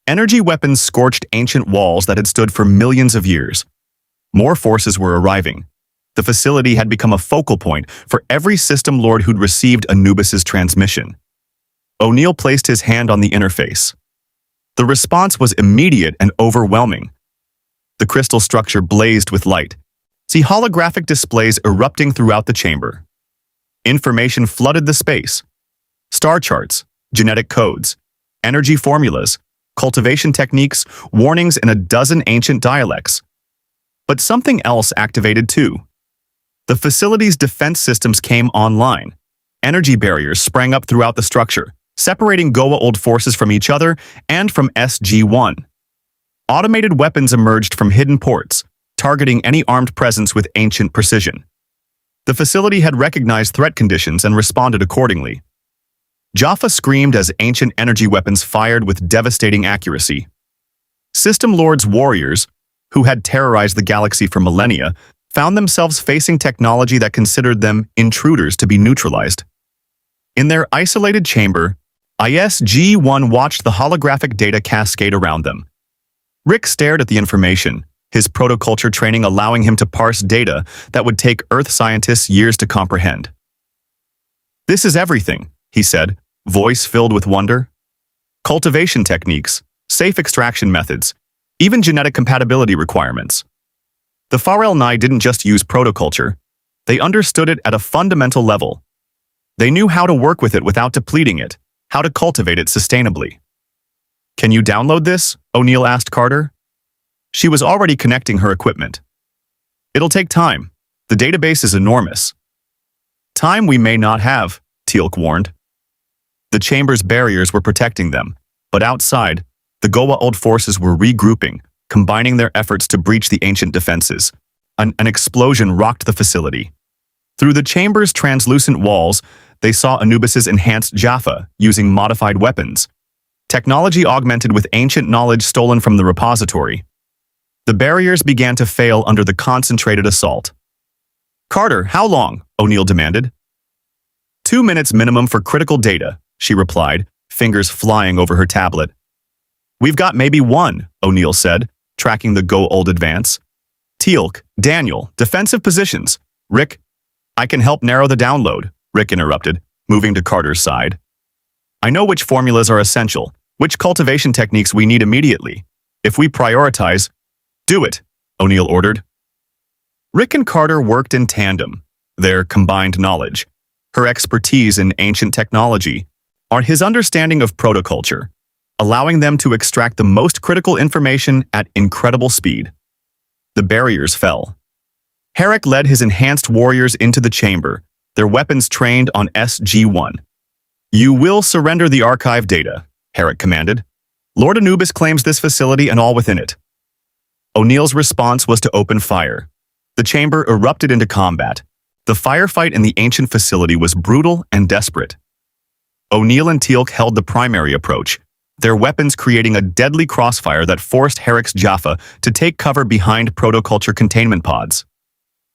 Energy weapons scorched ancient walls that had stood for millions of years. More forces were arriving. The facility had become a focal point for every System Lord who'd received Anubis's transmission. O'Neill placed his hand on the interface. The response was immediate and overwhelming. The crystal structure blazed with light. See holographic displays erupting throughout the chamber. Information flooded the space. Star charts, genetic codes, energy formulas, cultivation techniques, warnings in a dozen ancient dialects. But something else activated too. The facility's defense systems came online. Energy barriers sprang up throughout the structure, separating Goa'uld forces from each other and from SG-1. Automated weapons emerged from hidden ports, targeting any armed presence with ancient precision. The facility had recognized threat conditions and responded accordingly. Jaffa screamed as ancient energy weapons fired with devastating accuracy. System Lords' warriors, who had terrorized the galaxy for millennia, found themselves facing technology that considered them intruders to be neutralized. In their isolated chamber, SDF-1 watched the holographic data cascade around them. Rick stared at the information, his protoculture training allowing him to parse data that would take Earth scientists years to comprehend. "This is everything," he said, voice filled with wonder. "Cultivation techniques, safe extraction methods, even genetic compatibility requirements." The Fael Nai didn't just use protoculture, they understood it at a fundamental level. They knew how to work with it without depleting it, how to cultivate it sustainably. "Can you download this?" O'Neill asked Carter. She was already connecting her equipment. "It'll take time. The database is enormous." "Time we may not have," Teal'c warned. The chamber's barriers were protecting them, but outside, the Goa'uld forces were regrouping, combining their efforts to breach the ancient defenses. An explosion rocked the facility. Through the chamber's translucent walls, they saw Anubis's enhanced Jaffa using modified weapons. Technology augmented with ancient knowledge stolen from the repository. The barriers began to fail under the concentrated assault. "Carter, how long?" O'Neill demanded. 2 minutes minimum for critical data, she replied, fingers flying over her tablet. "We've got maybe 1, O'Neill said, tracking the Goa'uld advance. "Teal'c, Daniel, defensive positions. Rick, I can help narrow the download," Rick interrupted, moving to Carter's side. "I know which formulas are essential, which cultivation techniques we need immediately. If we prioritize, do it," O'Neill ordered. Rick and Carter worked in tandem, their combined knowledge, her expertise in ancient technology, or his understanding of protoculture, allowing them to extract the most critical information at incredible speed. The barriers fell. Heric led his enhanced warriors into the chamber, their weapons trained on SG-1. "You will surrender the archive data," Heric commanded. "Lord Anubis claims this facility and all within it." O'Neill's response was to open fire. The chamber erupted into combat. The firefight in the ancient facility was brutal and desperate. O'Neill and Teal'c held the primary approach, their weapons creating a deadly crossfire that forced Heric's Jaffa to take cover behind protoculture containment pods.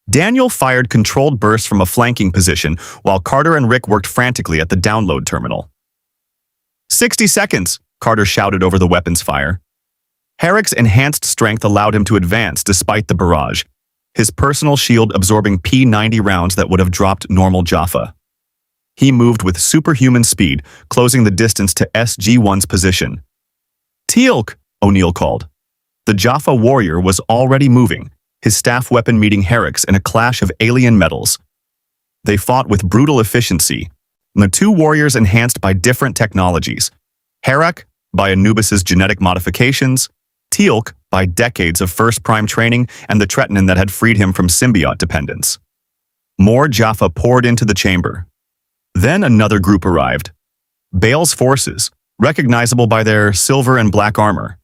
Daniel fired controlled bursts from a flanking position, while Carter and Rick worked frantically at the download terminal. 60 seconds, Carter shouted over the weapons fire. Heric's enhanced strength allowed him to advance despite the barrage, his personal shield absorbing P-90 rounds that would have dropped normal Jaffa. He moved with superhuman speed, closing the distance to SG-1's position. "Teal'c," O'Neill called. The Jaffa warrior was already moving, his staff weapon meeting Heric's in a clash of alien metals. They fought with brutal efficiency, the two warriors enhanced by different technologies. Heric, by Anubis's genetic modifications, Teal'c, by decades of first prime training and the Tretinan that had freed him from symbiote dependence. More Jaffa poured into the chamber. Then another group arrived. Baal's forces, recognizable by their silver and black armor.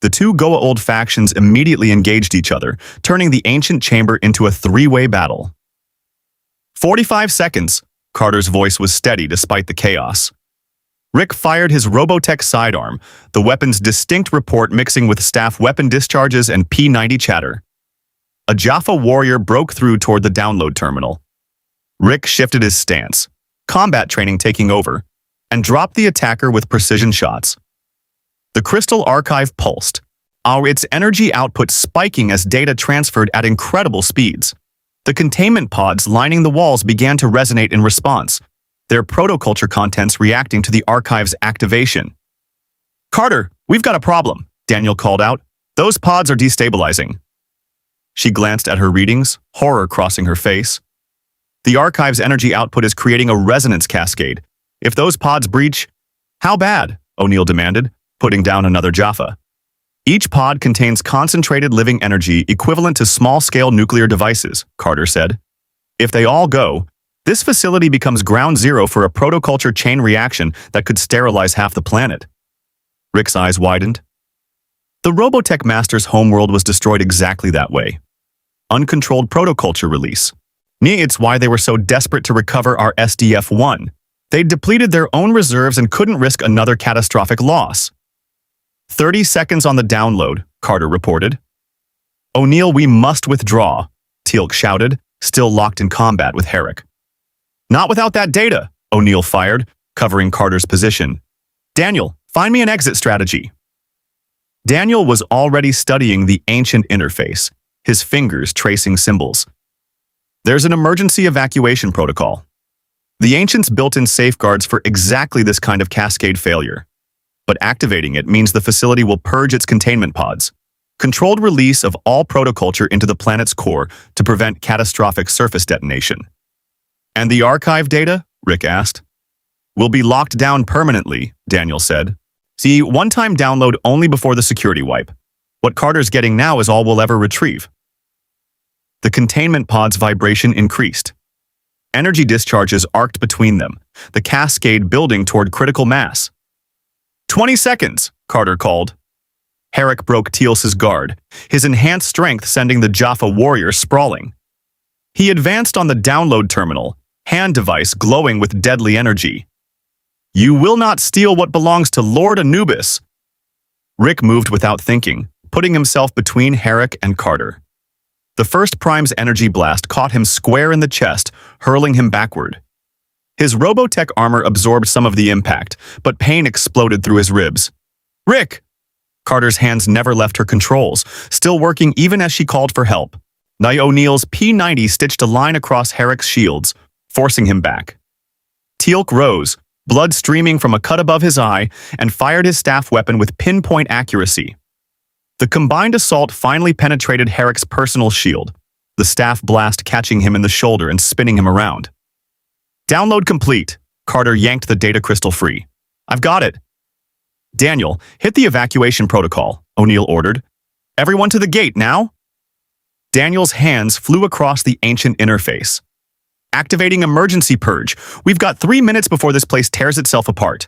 The two Goa'uld factions immediately engaged each other, turning the ancient chamber into a three-way battle. 45 seconds, Carter's voice was steady despite the chaos. Rick fired his Robotech sidearm, the weapon's distinct report mixing with staff weapon discharges and P-90 chatter. A Jaffa warrior broke through toward the download terminal. Rick shifted his stance, combat training taking over, and dropped the attacker with precision shots. The crystal archive pulsed, its energy output spiking as data transferred at incredible speeds. The containment pods lining the walls began to resonate in response, their protoculture contents reacting to the archive's activation. "Carter, we've got a problem," Daniel called out. "Those pods are destabilizing." She glanced at her readings, horror crossing her face. "The archive's energy output is creating a resonance cascade. If those pods breach..." "How bad?" O'Neill demanded, putting down another Jaffa. "Each pod contains concentrated living energy equivalent to small-scale nuclear devices," Carter said. "If they all go, this facility becomes ground zero for a protoculture chain reaction that could sterilize half the planet." Rick's eyes widened. The Robotech Master's homeworld was destroyed exactly that way. Uncontrolled protoculture release. It's why they were so desperate to recover our SDF-1. They'd depleted their own reserves and couldn't risk another catastrophic loss. 30 seconds on the download, Carter reported. "O'Neill, we must withdraw," Teal'c shouted, still locked in combat with Heric. Not without that data, O'Neill fired, covering Carter's position. Daniel, find me an exit strategy. Daniel was already studying the ancient interface, his fingers tracing symbols. There's an emergency evacuation protocol. The Ancients built in safeguards for exactly this kind of cascade failure. But activating it means the facility will purge its containment pods. Controlled release of all protoculture into the planet's core to prevent catastrophic surface detonation. And the archive data? Rick asked. Will be locked down permanently, Daniel said. See, one-time download only before the security wipe. What Carter's getting now is all we'll ever retrieve. The containment pod's vibration increased. Energy discharges arced between them, the cascade building toward critical mass. 20 seconds, Carter called. Heric broke Teal'c's guard, his enhanced strength sending the Jaffa warrior sprawling. He advanced on the download terminal, hand device glowing with deadly energy. You will not steal what belongs to Lord Anubis. Rick moved without thinking, putting himself between Heric and Carter. The first Prime's energy blast caught him square in the chest, hurling him backward. His Robotech armor absorbed some of the impact, but pain exploded through his ribs. Rick! Carter's hands never left her controls, still working even as she called for help. Nai O'Neill's P-90 stitched a line across Heric's shields, forcing him back. Teal'c rose, blood streaming from a cut above his eye, and fired his staff weapon with pinpoint accuracy. The combined assault finally penetrated Heric's personal shield, the staff blast catching him in the shoulder and spinning him around. Download complete. Carter yanked the data crystal free. I've got it. Daniel, hit the evacuation protocol, O'Neill ordered. Everyone to the gate now? Daniel's hands flew across the ancient interface. Activating emergency purge. We've got 3 minutes before this place tears itself apart.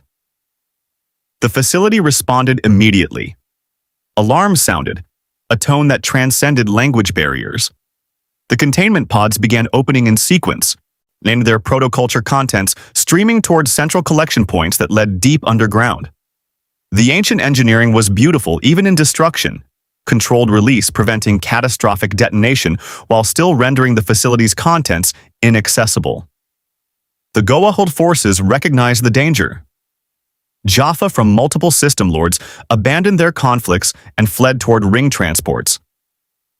The facility responded immediately. Alarms sounded, a tone that transcended language barriers. The containment pods began opening in sequence, and their protoculture contents streaming towards central collection points that led deep underground. The ancient engineering was beautiful even in destruction, controlled release preventing catastrophic detonation while still rendering the facility's contents inaccessible. The Goa'uld forces recognized the danger. Jaffa from multiple system lords abandoned their conflicts and fled toward ring transports.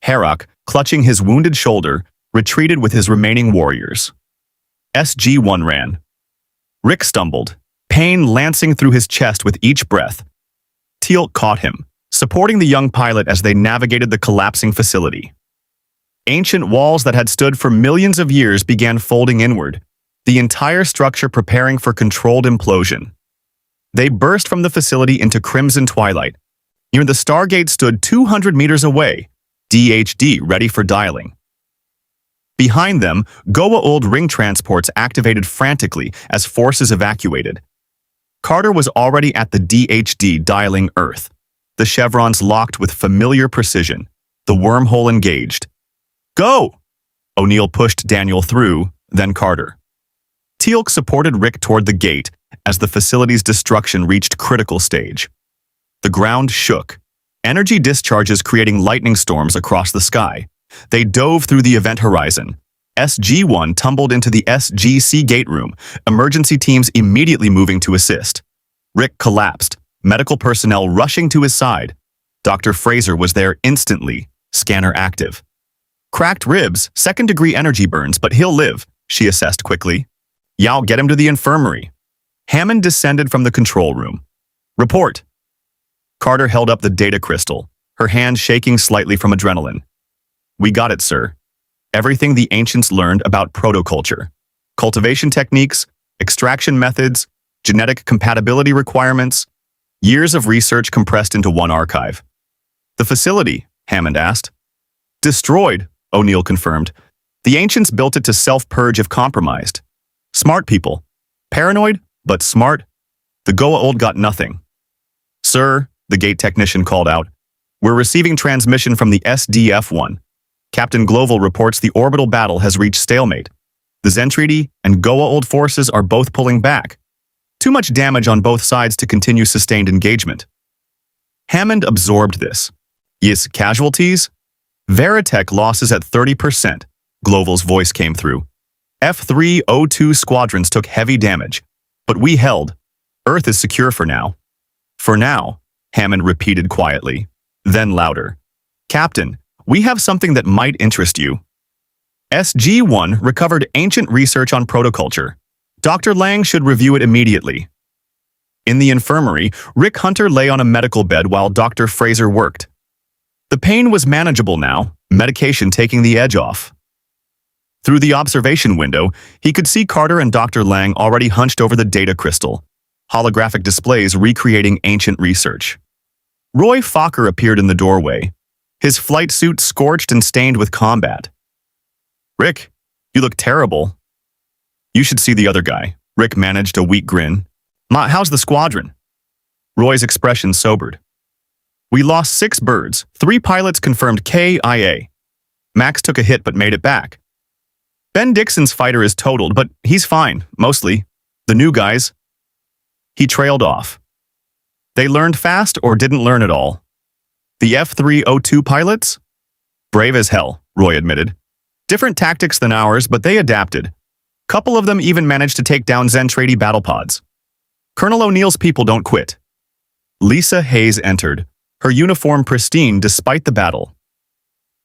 Heric, clutching his wounded shoulder, retreated with his remaining warriors. SG-1 ran. Rick stumbled, pain lancing through his chest with each breath. Teal'c caught him, supporting the young pilot as they navigated the collapsing facility. Ancient walls that had stood for millions of years began folding inward, the entire structure preparing for controlled implosion. They burst from the facility into crimson twilight. Near the Stargate stood 200 meters away, DHD ready for dialing. Behind them, Goa'uld ring transports activated frantically as forces evacuated. Carter was already at the DHD dialing Earth, the chevrons locked with familiar precision, the wormhole engaged. Go! O'Neill pushed Daniel through, then Carter. Teal'c supported Rick toward the gate as the facility's destruction reached critical stage. The ground shook, energy discharges creating lightning storms across the sky. They dove through the event horizon. SG-1 tumbled into the SGC gate room, emergency teams immediately moving to assist. Rick collapsed, medical personnel rushing to his side. Dr. Fraser was there instantly, scanner active. Cracked ribs, second-degree energy burns, but he'll live, she assessed quickly. Yao, get him to the infirmary. Hammond descended from the control room. Report. Carter held up the data crystal, her hand shaking slightly from adrenaline. We got it, sir. Everything the ancients learned about protoculture. Cultivation techniques, extraction methods, genetic compatibility requirements, years of research compressed into one archive. The facility, Hammond asked. Destroyed, O'Neill confirmed. The ancients built it to self-purge if compromised. Smart people. Paranoid, but smart. The Goa'uld got nothing. Sir, the gate technician called out, we're receiving transmission from the SDF-1. Captain Gloval reports the orbital battle has reached stalemate. The Zentrady and Goa'uld forces are both pulling back. Too much damage on both sides to continue sustained engagement. Hammond absorbed this. Yes, casualties? Veritech losses at 30%, Gloval's voice came through. F-302 squadrons took heavy damage, but we held. Earth is secure for now. For now, Hammond repeated quietly, then louder. Captain, we have something that might interest you. SG-1 recovered ancient research on protoculture. Dr. Lang should review it immediately. In the infirmary, Rick Hunter lay on a medical bed while Dr. Fraser worked. The pain was manageable now, medication taking the edge off. Through the observation window, he could see Carter and Dr. Lang already hunched over the data crystal, holographic displays recreating ancient research. Roy Fokker appeared in the doorway, his flight suit scorched and stained with combat. Rick, you look terrible. You should see the other guy. Rick managed a weak grin. How's the squadron? Roy's expression sobered. We lost 6 birds. 3 pilots confirmed KIA. Max took a hit but made it back. Ben Dixon's fighter is totaled, but he's fine, mostly. The new guys. He trailed off. They learned fast or didn't learn at all. The F-302 pilots? Brave as hell, Roy admitted. Different tactics than ours, but they adapted. Couple of them even managed to take down Zentrady battle pods. Colonel O'Neill's people don't quit. Lisa Hayes entered, her uniform pristine despite the battle.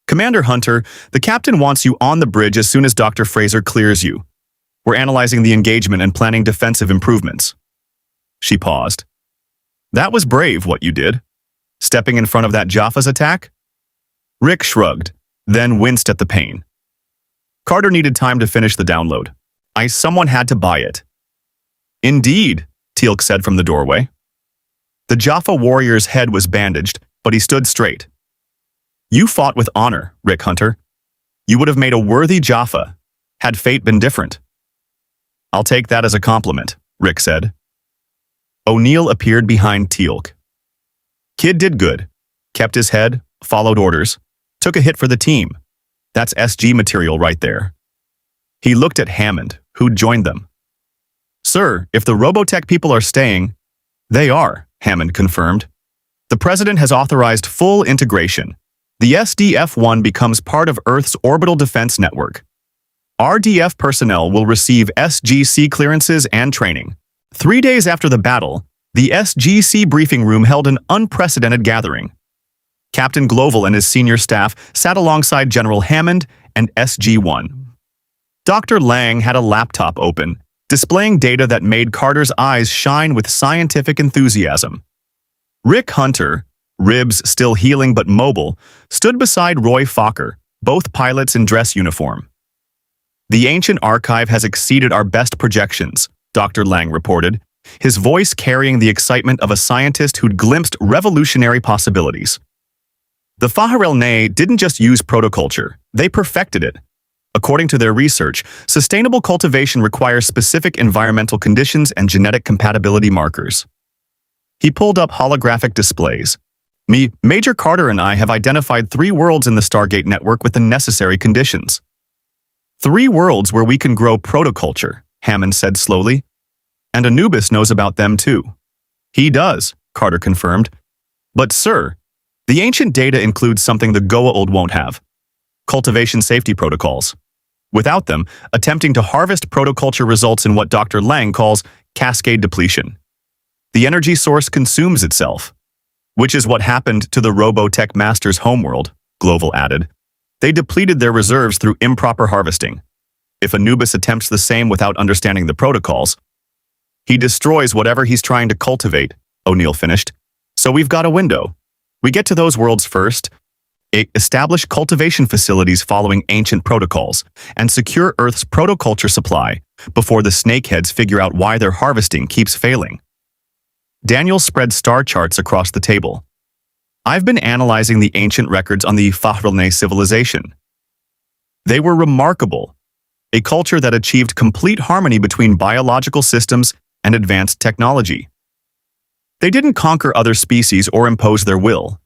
Commander Hunter, the captain wants you on the bridge as soon as Dr. Fraser clears you. We're analyzing the engagement and planning defensive improvements. She paused. That was brave, what you did. Stepping in front of that Jaffa's attack? Rick shrugged, then winced at the pain. Carter needed time to finish the download. Someone had to buy it. Indeed, Teal'c said from the doorway. The Jaffa warrior's head was bandaged, but he stood straight. You fought with honor, Rick Hunter. You would have made a worthy Jaffa, had fate been different. I'll take that as a compliment, Rick said. O'Neill appeared behind Teal'c. Kid did good. Kept his head, followed orders, took a hit for the team. That's SG material right there. He looked at Hammond, who'd joined them. Sir, if the Robotech people are staying, they are, Hammond confirmed. The President has authorized full integration. The SDF-1 becomes part of Earth's orbital defense network. RDF personnel will receive SGC clearances and training. 3 days after the battle, the SGC briefing room held an unprecedented gathering. Captain Gloval and his senior staff sat alongside General Hammond and SG-1. Dr. Lang had a laptop open, displaying data that made Carter's eyes shine with scientific enthusiasm. Rick Hunter, ribs still healing but mobile, stood beside Roy Fokker, both pilots in dress uniform. The ancient archive has exceeded our best projections, Dr. Lang reported, his voice carrying the excitement of a scientist who'd glimpsed revolutionary possibilities. The Fael Nai didn't just use protoculture, they perfected it. According to their research, sustainable cultivation requires specific environmental conditions and genetic compatibility markers. He pulled up holographic displays. Major Carter and I have identified 3 worlds in the Stargate network with the necessary conditions. 3 worlds where we can grow protoculture, Hammond said slowly. And Anubis knows about them too. He does, Carter confirmed. But sir, the ancient data includes something the Goa'uld won't have. Cultivation safety protocols. Without them, attempting to harvest protoculture results in what Dr. Lang calls cascade depletion. The energy source consumes itself. Which is what happened to the Robotech Masters' homeworld, Gloval added. They depleted their reserves through improper harvesting. If Anubis attempts the same without understanding the protocols, he destroys whatever he's trying to cultivate, O'Neill finished. So we've got a window. We get to those worlds first, establish cultivation facilities following ancient protocols, and secure Earth's protoculture supply before the snakeheads figure out why their harvesting keeps failing. Daniel spread star charts across the table. I've been analyzing the ancient records on the Fael Nai civilization. They were remarkable, a culture that achieved complete harmony between biological systems and advanced technology. They didn't conquer other species or impose their will.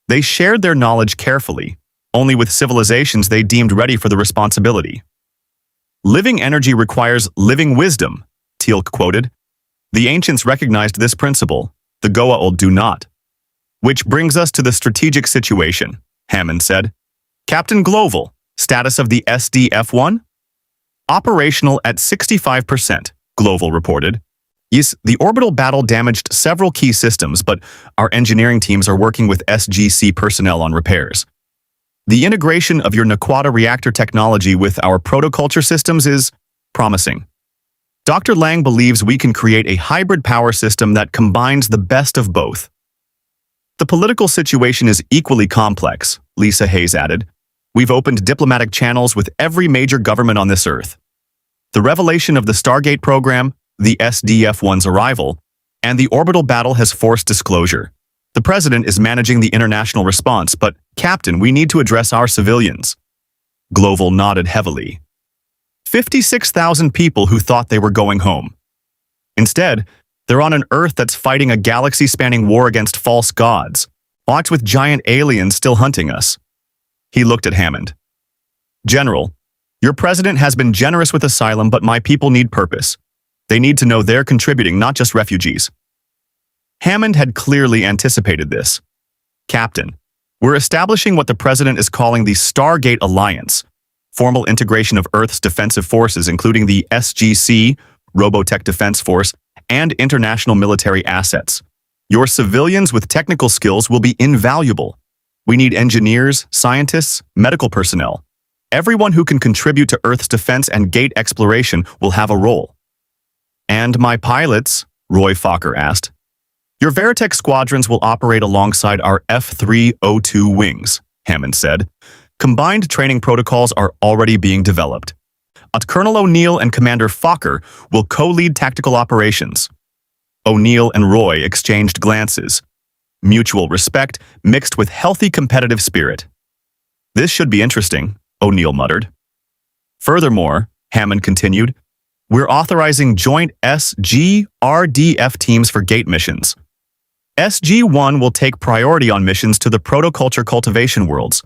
They shared their knowledge carefully, only with civilizations they deemed ready for the responsibility. Living energy requires living wisdom, Teal'c quoted. The ancients recognized this principle, the Goa'uld do not. Which brings us to the strategic situation, Hammond said. Captain Gloval, Status of the SDF-1? Operational at 65%, Gloval reported. Yes, the orbital battle damaged several key systems, but our engineering teams are working with SGC personnel on repairs. The integration of your Naquata reactor technology with our protoculture systems is promising. Dr. Lang believes we can create a hybrid power system that combines the best of both. The political situation is equally complex, Lisa Hayes added. We've opened diplomatic channels with every major government on this Earth. The revelation of the Stargate program, the SDF-1's arrival, and the orbital battle has forced disclosure. The President is managing the international response, but, Captain, we need to address our civilians. Gloval nodded heavily. 56,000 people who thought they were going home. Instead, they're on an Earth that's fighting a galaxy-spanning war against false gods, locked with giant aliens still hunting us. He looked at Hammond. General, your president has been generous with asylum, but my people need purpose. They need to know they're contributing, not just refugees. Hammond had clearly anticipated this. Captain, we're establishing what the president is calling the Stargate Alliance, formal integration of Earth's defensive forces, including the SGC, Robotech Defense Force, and international military assets. Your civilians with technical skills will be invaluable. We need engineers, scientists, medical personnel. Everyone who can contribute to Earth's defense and gate exploration will have a role. And my pilots? Roy Fokker asked. Your Veritech squadrons will operate alongside our F-302 wings, Hammond said. Combined training protocols are already being developed. Colonel O'Neill and Commander Fokker will co-lead tactical operations. O'Neill and Roy exchanged glances. Mutual respect mixed with healthy competitive spirit. This should be interesting, O'Neill muttered. Furthermore, Hammond continued, we're authorizing joint SG-RDF teams for gate missions. SG-1 will take priority on missions to the Protoculture cultivation worlds.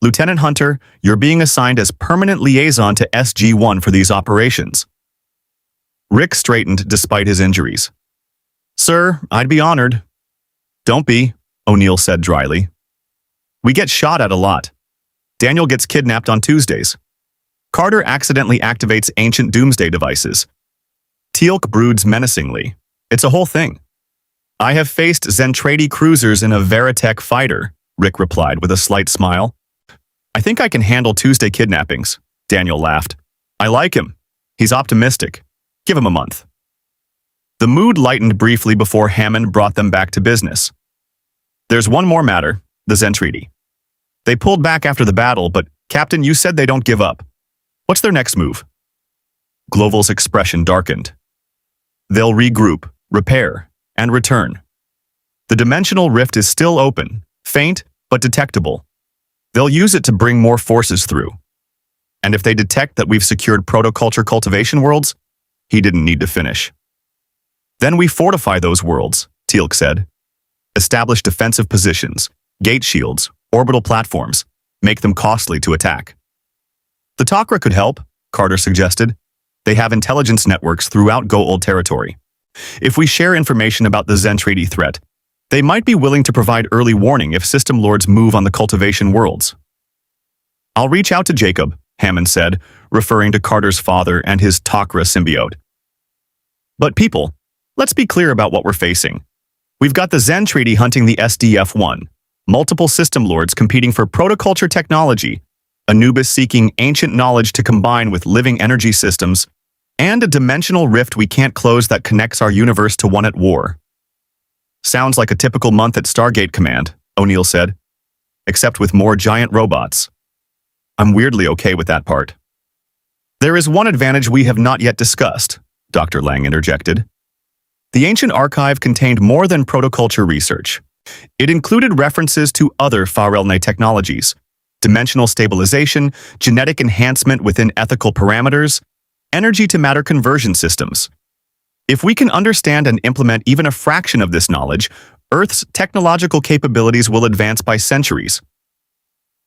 Lieutenant Hunter, you're being assigned as permanent liaison to SG-1 for these operations. Rick straightened despite his injuries. Sir, I'd be honored. Don't be, O'Neill said dryly. We get shot at a lot. Daniel gets kidnapped on Tuesdays. Carter accidentally activates ancient doomsday devices. Teal'c broods menacingly. It's a whole thing. I have faced Zentrady cruisers in a Veritech fighter, Rick replied with a slight smile. I think I can handle Tuesday kidnappings, Daniel laughed. I like him. He's optimistic. Give him a month. The mood lightened briefly before Hammond brought them back to business. There's one more matter, the Zentrady. They pulled back after the battle, but, Captain, you said they don't give up. What's their next move? Gloval's expression darkened. They'll regroup, repair, and return. The dimensional rift is still open, faint, but detectable. They'll use it to bring more forces through. And if they detect that we've secured protoculture cultivation worlds, he didn't need to finish. Then we fortify those worlds, Teal'c said. Establish defensive positions, gate shields, orbital platforms, make them costly to attack. The Tok'ra could help, Carter suggested. They have intelligence networks throughout Goa'uld territory. If we share information about the Zentrady threat, they might be willing to provide early warning if System Lords move on the cultivation worlds. I'll reach out to Jacob, Hammond said, referring to Carter's father and his Tok'ra symbiote. But people, let's be clear about what we're facing. We've got the Zentrady hunting the SDF-1, multiple System Lords competing for protoculture technology, Anubis seeking ancient knowledge to combine with living energy systems, and a dimensional rift we can't close that connects our universe to one at war. Sounds like a typical month at Stargate Command, O'Neill said, except with more giant robots. I'm weirdly okay with that part. There is one advantage we have not yet discussed, Dr. Lang interjected. The ancient archive contained more than protoculture research. It included references to other Fael Nai technologies, dimensional stabilization, genetic enhancement within ethical parameters, energy-to-matter conversion systems. If we can understand and implement even a fraction of this knowledge, Earth's technological capabilities will advance by centuries.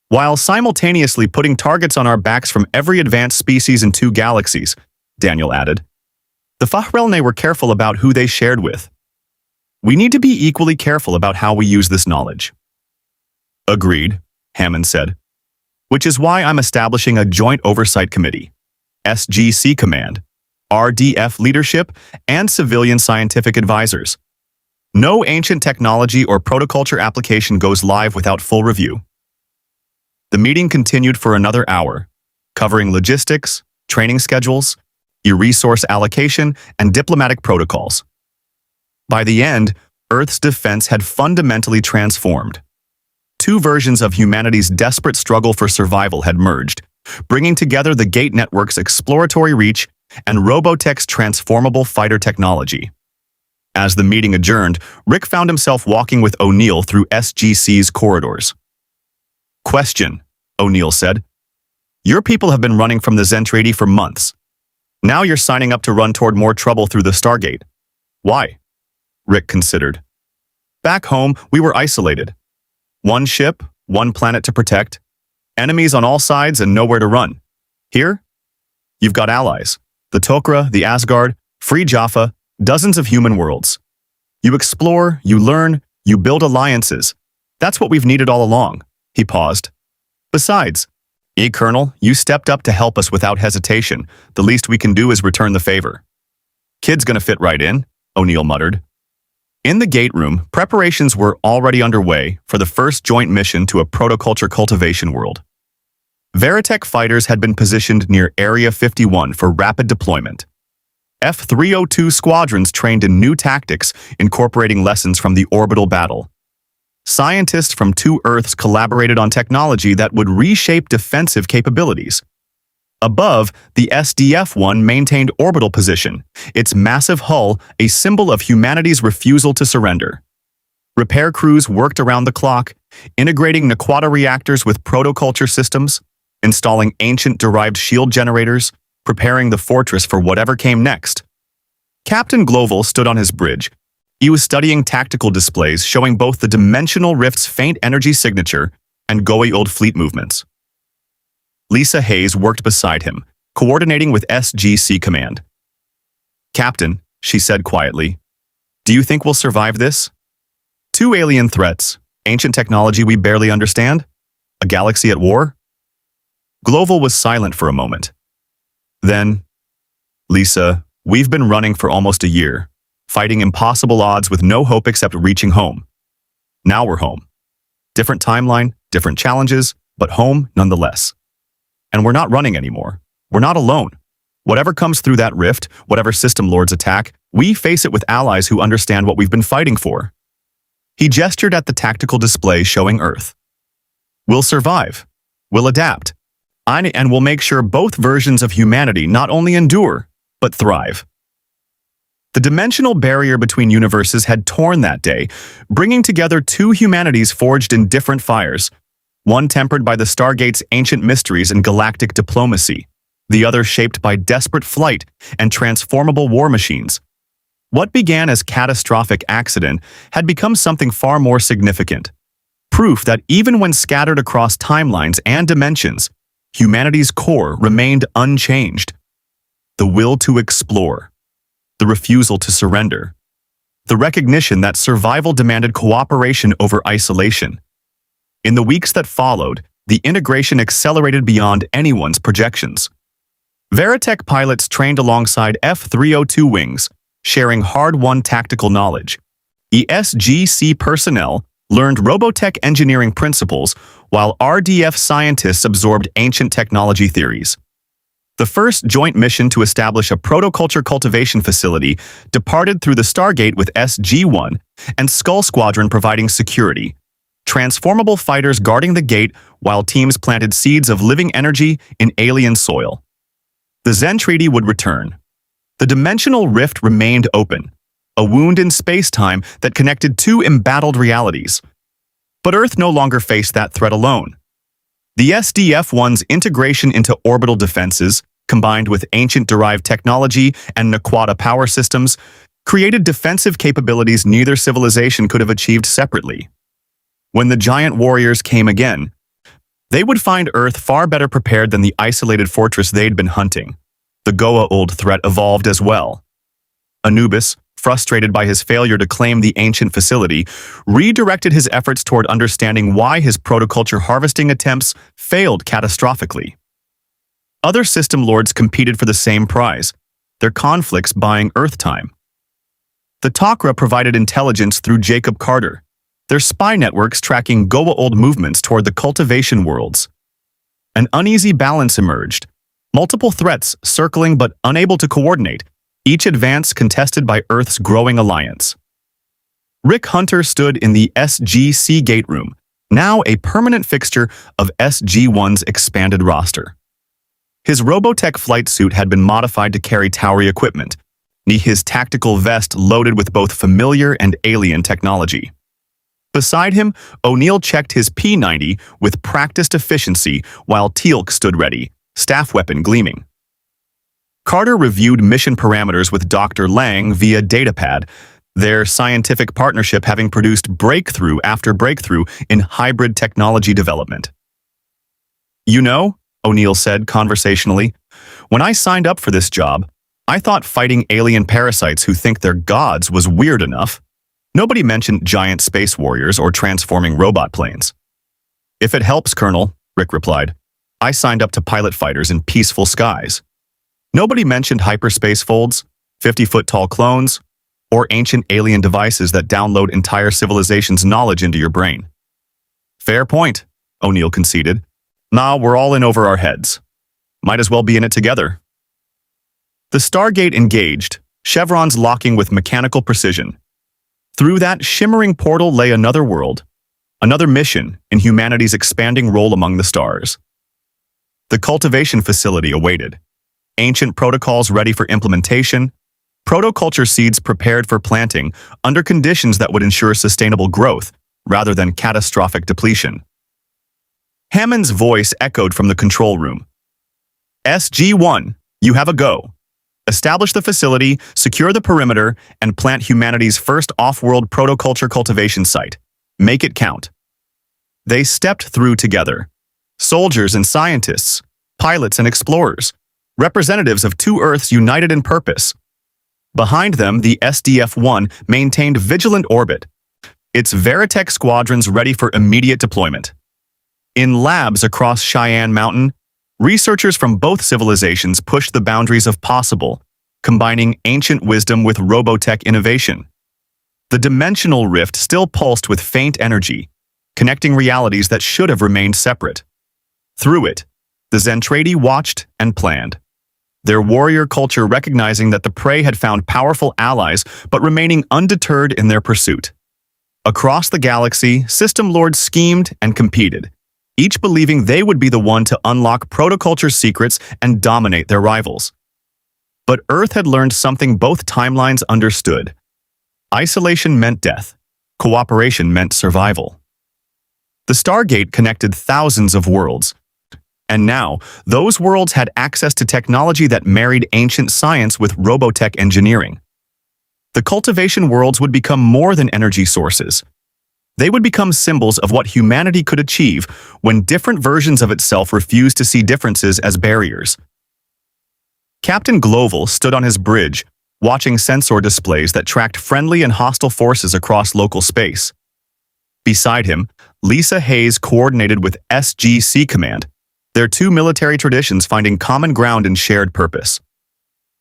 While simultaneously putting targets on our backs from every advanced species in 2 galaxies, Daniel added. The Fael Nai were careful about who they shared with. We need to be equally careful about how we use this knowledge. Agreed, Hammond said. which is why I'm establishing a Joint Oversight Committee, SGC Command, RDF leadership, and civilian scientific advisors. No ancient technology or protoculture application goes live without full review. The meeting continued for another hour, covering logistics, training schedules, resource allocation, and diplomatic protocols. By the end, Earth's defense had fundamentally transformed. Two versions of humanity's desperate struggle for survival had merged, bringing together the Gate Network's exploratory reach and Robotech's transformable fighter technology. As the meeting adjourned, Rick found himself walking with O'Neill through SGC's corridors. "Question," O'Neill said. "Your people have been running from the Zentrady for months. Now you're signing up to run toward more trouble through the Stargate. Why?" Rick considered. "Back home, we were isolated. One ship, one planet to protect, enemies on all sides and nowhere to run. Here, you've got allies. The Tok'ra, the Asgard, Free Jaffa, dozens of human worlds. You explore, you learn, you build alliances. That's what we've needed all along." He paused. "Besides, Colonel, you stepped up to help us without hesitation. The least we can do is return the favor." "Kid's gonna fit right in," O'Neill muttered. In the gate room, preparations were already underway for the first joint mission to a protoculture cultivation world. Veritech fighters had been positioned near Area 51 for rapid deployment. F-302 squadrons trained in new tactics, incorporating lessons from the orbital battle. Scientists from two Earths collaborated on technology that would reshape defensive capabilities. Above, the SDF-1 maintained orbital position, its massive hull a symbol of humanity's refusal to surrender. Repair crews worked around the clock, integrating Naquata reactors with protoculture systems, installing ancient-derived shield generators, preparing the fortress for whatever came next. Captain Gloval stood on his bridge. He was studying tactical displays showing both the dimensional rift's faint energy signature and Goa'uld fleet movements. Lisa Hayes worked beside him, coordinating with SGC Command. "Captain," she said quietly, "do you think we'll survive this? Two alien threats, ancient technology we barely understand, a galaxy at war?" Gloval was silent for a moment. Then, "Lisa, we've been running for almost a year, fighting impossible odds with no hope except reaching home. Now we're home. Different timeline, different challenges, but home nonetheless. And we're not running anymore. We're not alone. Whatever comes through that rift, whatever System Lords attack, we face it with allies who understand what we've been fighting for." He gestured at the tactical display showing Earth. "We'll survive. We'll adapt. And we'll make sure both versions of humanity not only endure, but thrive." The dimensional barrier between universes had torn that day, bringing together two humanities forged in different fires, one tempered by the Stargate's ancient mysteries and galactic diplomacy, the other shaped by desperate flight and transformable war machines. What began as catastrophic accident had become something far more significant, proof that even when scattered across timelines and dimensions, humanity's core remained unchanged. The will to explore, the refusal to surrender, the recognition that survival demanded cooperation over isolation. In the weeks that followed, the integration accelerated beyond anyone's projections. Veritech pilots trained alongside F-302 wings, sharing hard-won tactical knowledge. SGC personnel learned Robotech engineering principles, while RDF scientists absorbed ancient technology theories. The first joint mission to establish a protoculture cultivation facility departed through the Stargate with SG-1 and Skull Squadron providing security, transformable fighters guarding the gate while teams planted seeds of living energy in alien soil. The Zentrady would return. The dimensional rift remained open, a wound in space-time that connected two embattled realities. But Earth no longer faced that threat alone. The SDF-1's integration into orbital defenses, combined with ancient-derived technology and Naquata power systems, created defensive capabilities neither civilization could have achieved separately. When the giant warriors came again, they would find Earth far better prepared than the isolated fortress they'd been hunting. The Goa'uld threat evolved as well. Anubis, frustrated by his failure to claim the ancient facility, redirected his efforts toward understanding why his protoculture harvesting attempts failed catastrophically. Other system lords competed for the same prize, their conflicts buying Earth time. The Tok'ra provided intelligence through Jacob Carter, their spy networks tracking Goa'uld movements toward the cultivation worlds. An uneasy balance emerged, multiple threats circling but unable to coordinate, each advance contested by Earth's growing alliance. Rick Hunter stood in the SGC gate room, now a permanent fixture of SG-1's expanded roster. His Robotech flight suit had been modified to carry Tauri equipment, his tactical vest loaded with both familiar and alien technology. Beside him, O'Neill checked his P-90 with practiced efficiency while Teal'c stood ready, staff weapon gleaming. Carter reviewed mission parameters with Dr. Lang via datapad, their scientific partnership having produced breakthrough after breakthrough in hybrid technology development. "You know," O'Neill said conversationally, "when I signed up for this job, I thought fighting alien parasites who think they're gods was weird enough. Nobody mentioned giant space warriors or transforming robot planes." "If it helps, Colonel," Rick replied, "I signed up to pilot fighters in peaceful skies. Nobody mentioned hyperspace folds, 50-foot-tall clones, or ancient alien devices that download entire civilizations' knowledge into your brain." "Fair point," O'Neill conceded. "Nah, we're all in over our heads. Might as well be in it together." The Stargate engaged, chevrons locking with mechanical precision. Through that shimmering portal lay another world, another mission in humanity's expanding role among the stars. The cultivation facility awaited, ancient protocols ready for implementation, protoculture seeds prepared for planting under conditions that would ensure sustainable growth rather than catastrophic depletion. Hammond's voice echoed from the control room. "SG-1, you have a go. Establish the facility, secure the perimeter, and plant humanity's first off-world protoculture cultivation site. Make it count." They stepped through together. Soldiers and scientists, pilots and explorers, representatives of two Earths united in purpose. Behind them, the SDF-1 maintained vigilant orbit, its Veritech squadrons ready for immediate deployment. In labs across Cheyenne Mountain, researchers from both civilizations pushed the boundaries of possible, combining ancient wisdom with Robotech innovation. The dimensional rift still pulsed with faint energy, connecting realities that should have remained separate. Through it, the Zentrady watched and planned, their warrior culture recognizing that the prey had found powerful allies but remaining undeterred in their pursuit. Across the galaxy, system lords schemed and competed, each believing they would be the one to unlock protoculture's secrets and dominate their rivals. But Earth had learned something both timelines understood. Isolation meant death. Cooperation meant survival. The Stargate connected thousands of worlds, and now those worlds had access to technology that married ancient science with Robotech engineering. The cultivation worlds would become more than energy sources. They would become symbols of what humanity could achieve when different versions of itself refused to see differences as barriers. Captain Gloval stood on his bridge, watching sensor displays that tracked friendly and hostile forces across local space. Beside him, Lisa Hayes coordinated with SGC Command, their two military traditions finding common ground in shared purpose.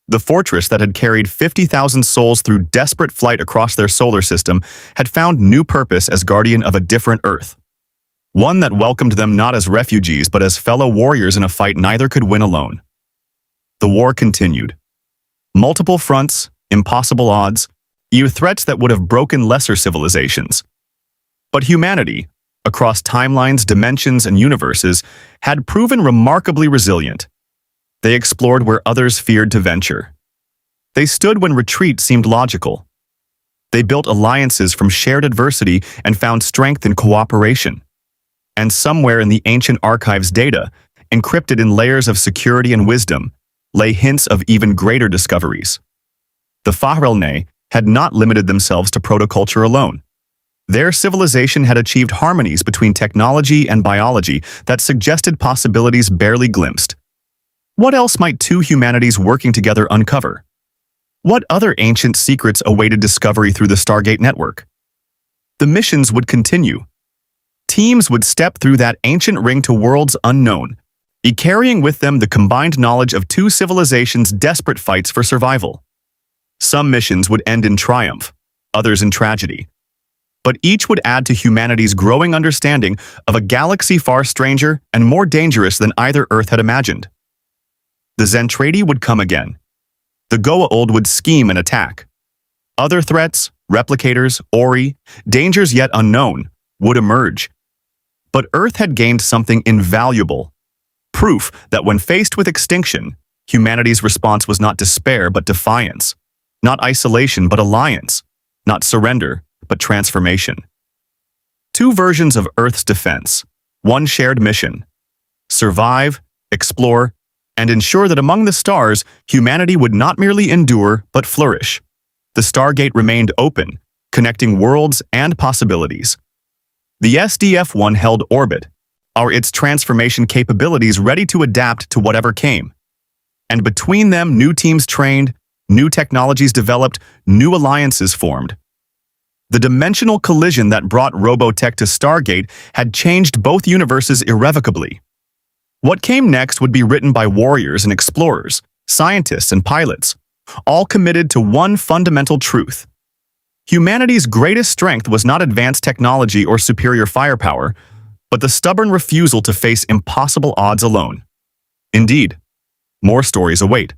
The fortress that had carried 50,000 souls through desperate flight across their solar system had found new purpose as guardian of a different Earth. One that welcomed them not as refugees but as fellow warriors in a fight neither could win alone. The war continued. Multiple fronts, impossible odds, threats that would have broken lesser civilizations. But humanity, across timelines, dimensions, and universes, had proven remarkably resilient. They explored where others feared to venture. They stood when retreat seemed logical. They built alliances from shared adversity and found strength in cooperation. And somewhere in the ancient archive's data, encrypted in layers of security and wisdom, lay hints of even greater discoveries. The Fael Nai had not limited themselves to protoculture alone. Their civilization had achieved harmonies between technology and biology that suggested possibilities barely glimpsed. What else might two humanities working together uncover? What other ancient secrets awaited discovery through the Stargate network? The missions would continue. Teams would step through that ancient ring to worlds unknown, carrying with them the combined knowledge of two civilizations' desperate fights for survival. Some missions would end in triumph, others in tragedy. But each would add to humanity's growing understanding of a galaxy far stranger and more dangerous than either Earth had imagined. The Zentrady would come again. The Goa'uld would scheme and attack. Other threats, replicators, Ori, dangers yet unknown, would emerge. But Earth had gained something invaluable. Proof that when faced with extinction, humanity's response was not despair but defiance. Not isolation but alliance. Not surrender but transformation. Two versions of Earth's defense. One shared mission. Survive, explore, and ensure that among the stars, humanity would not merely endure but flourish. The Stargate remained open, connecting worlds and possibilities. The SDF-1 held orbit, its transformation capabilities ready to adapt to whatever came. And between them, new teams trained, new technologies developed, new alliances formed. The dimensional collision that brought Robotech to Stargate had changed both universes irrevocably. What came next would be written by warriors and explorers, scientists and pilots, all committed to one fundamental truth. Humanity's greatest strength was not advanced technology or superior firepower, but the stubborn refusal to face impossible odds alone. Indeed, more stories await.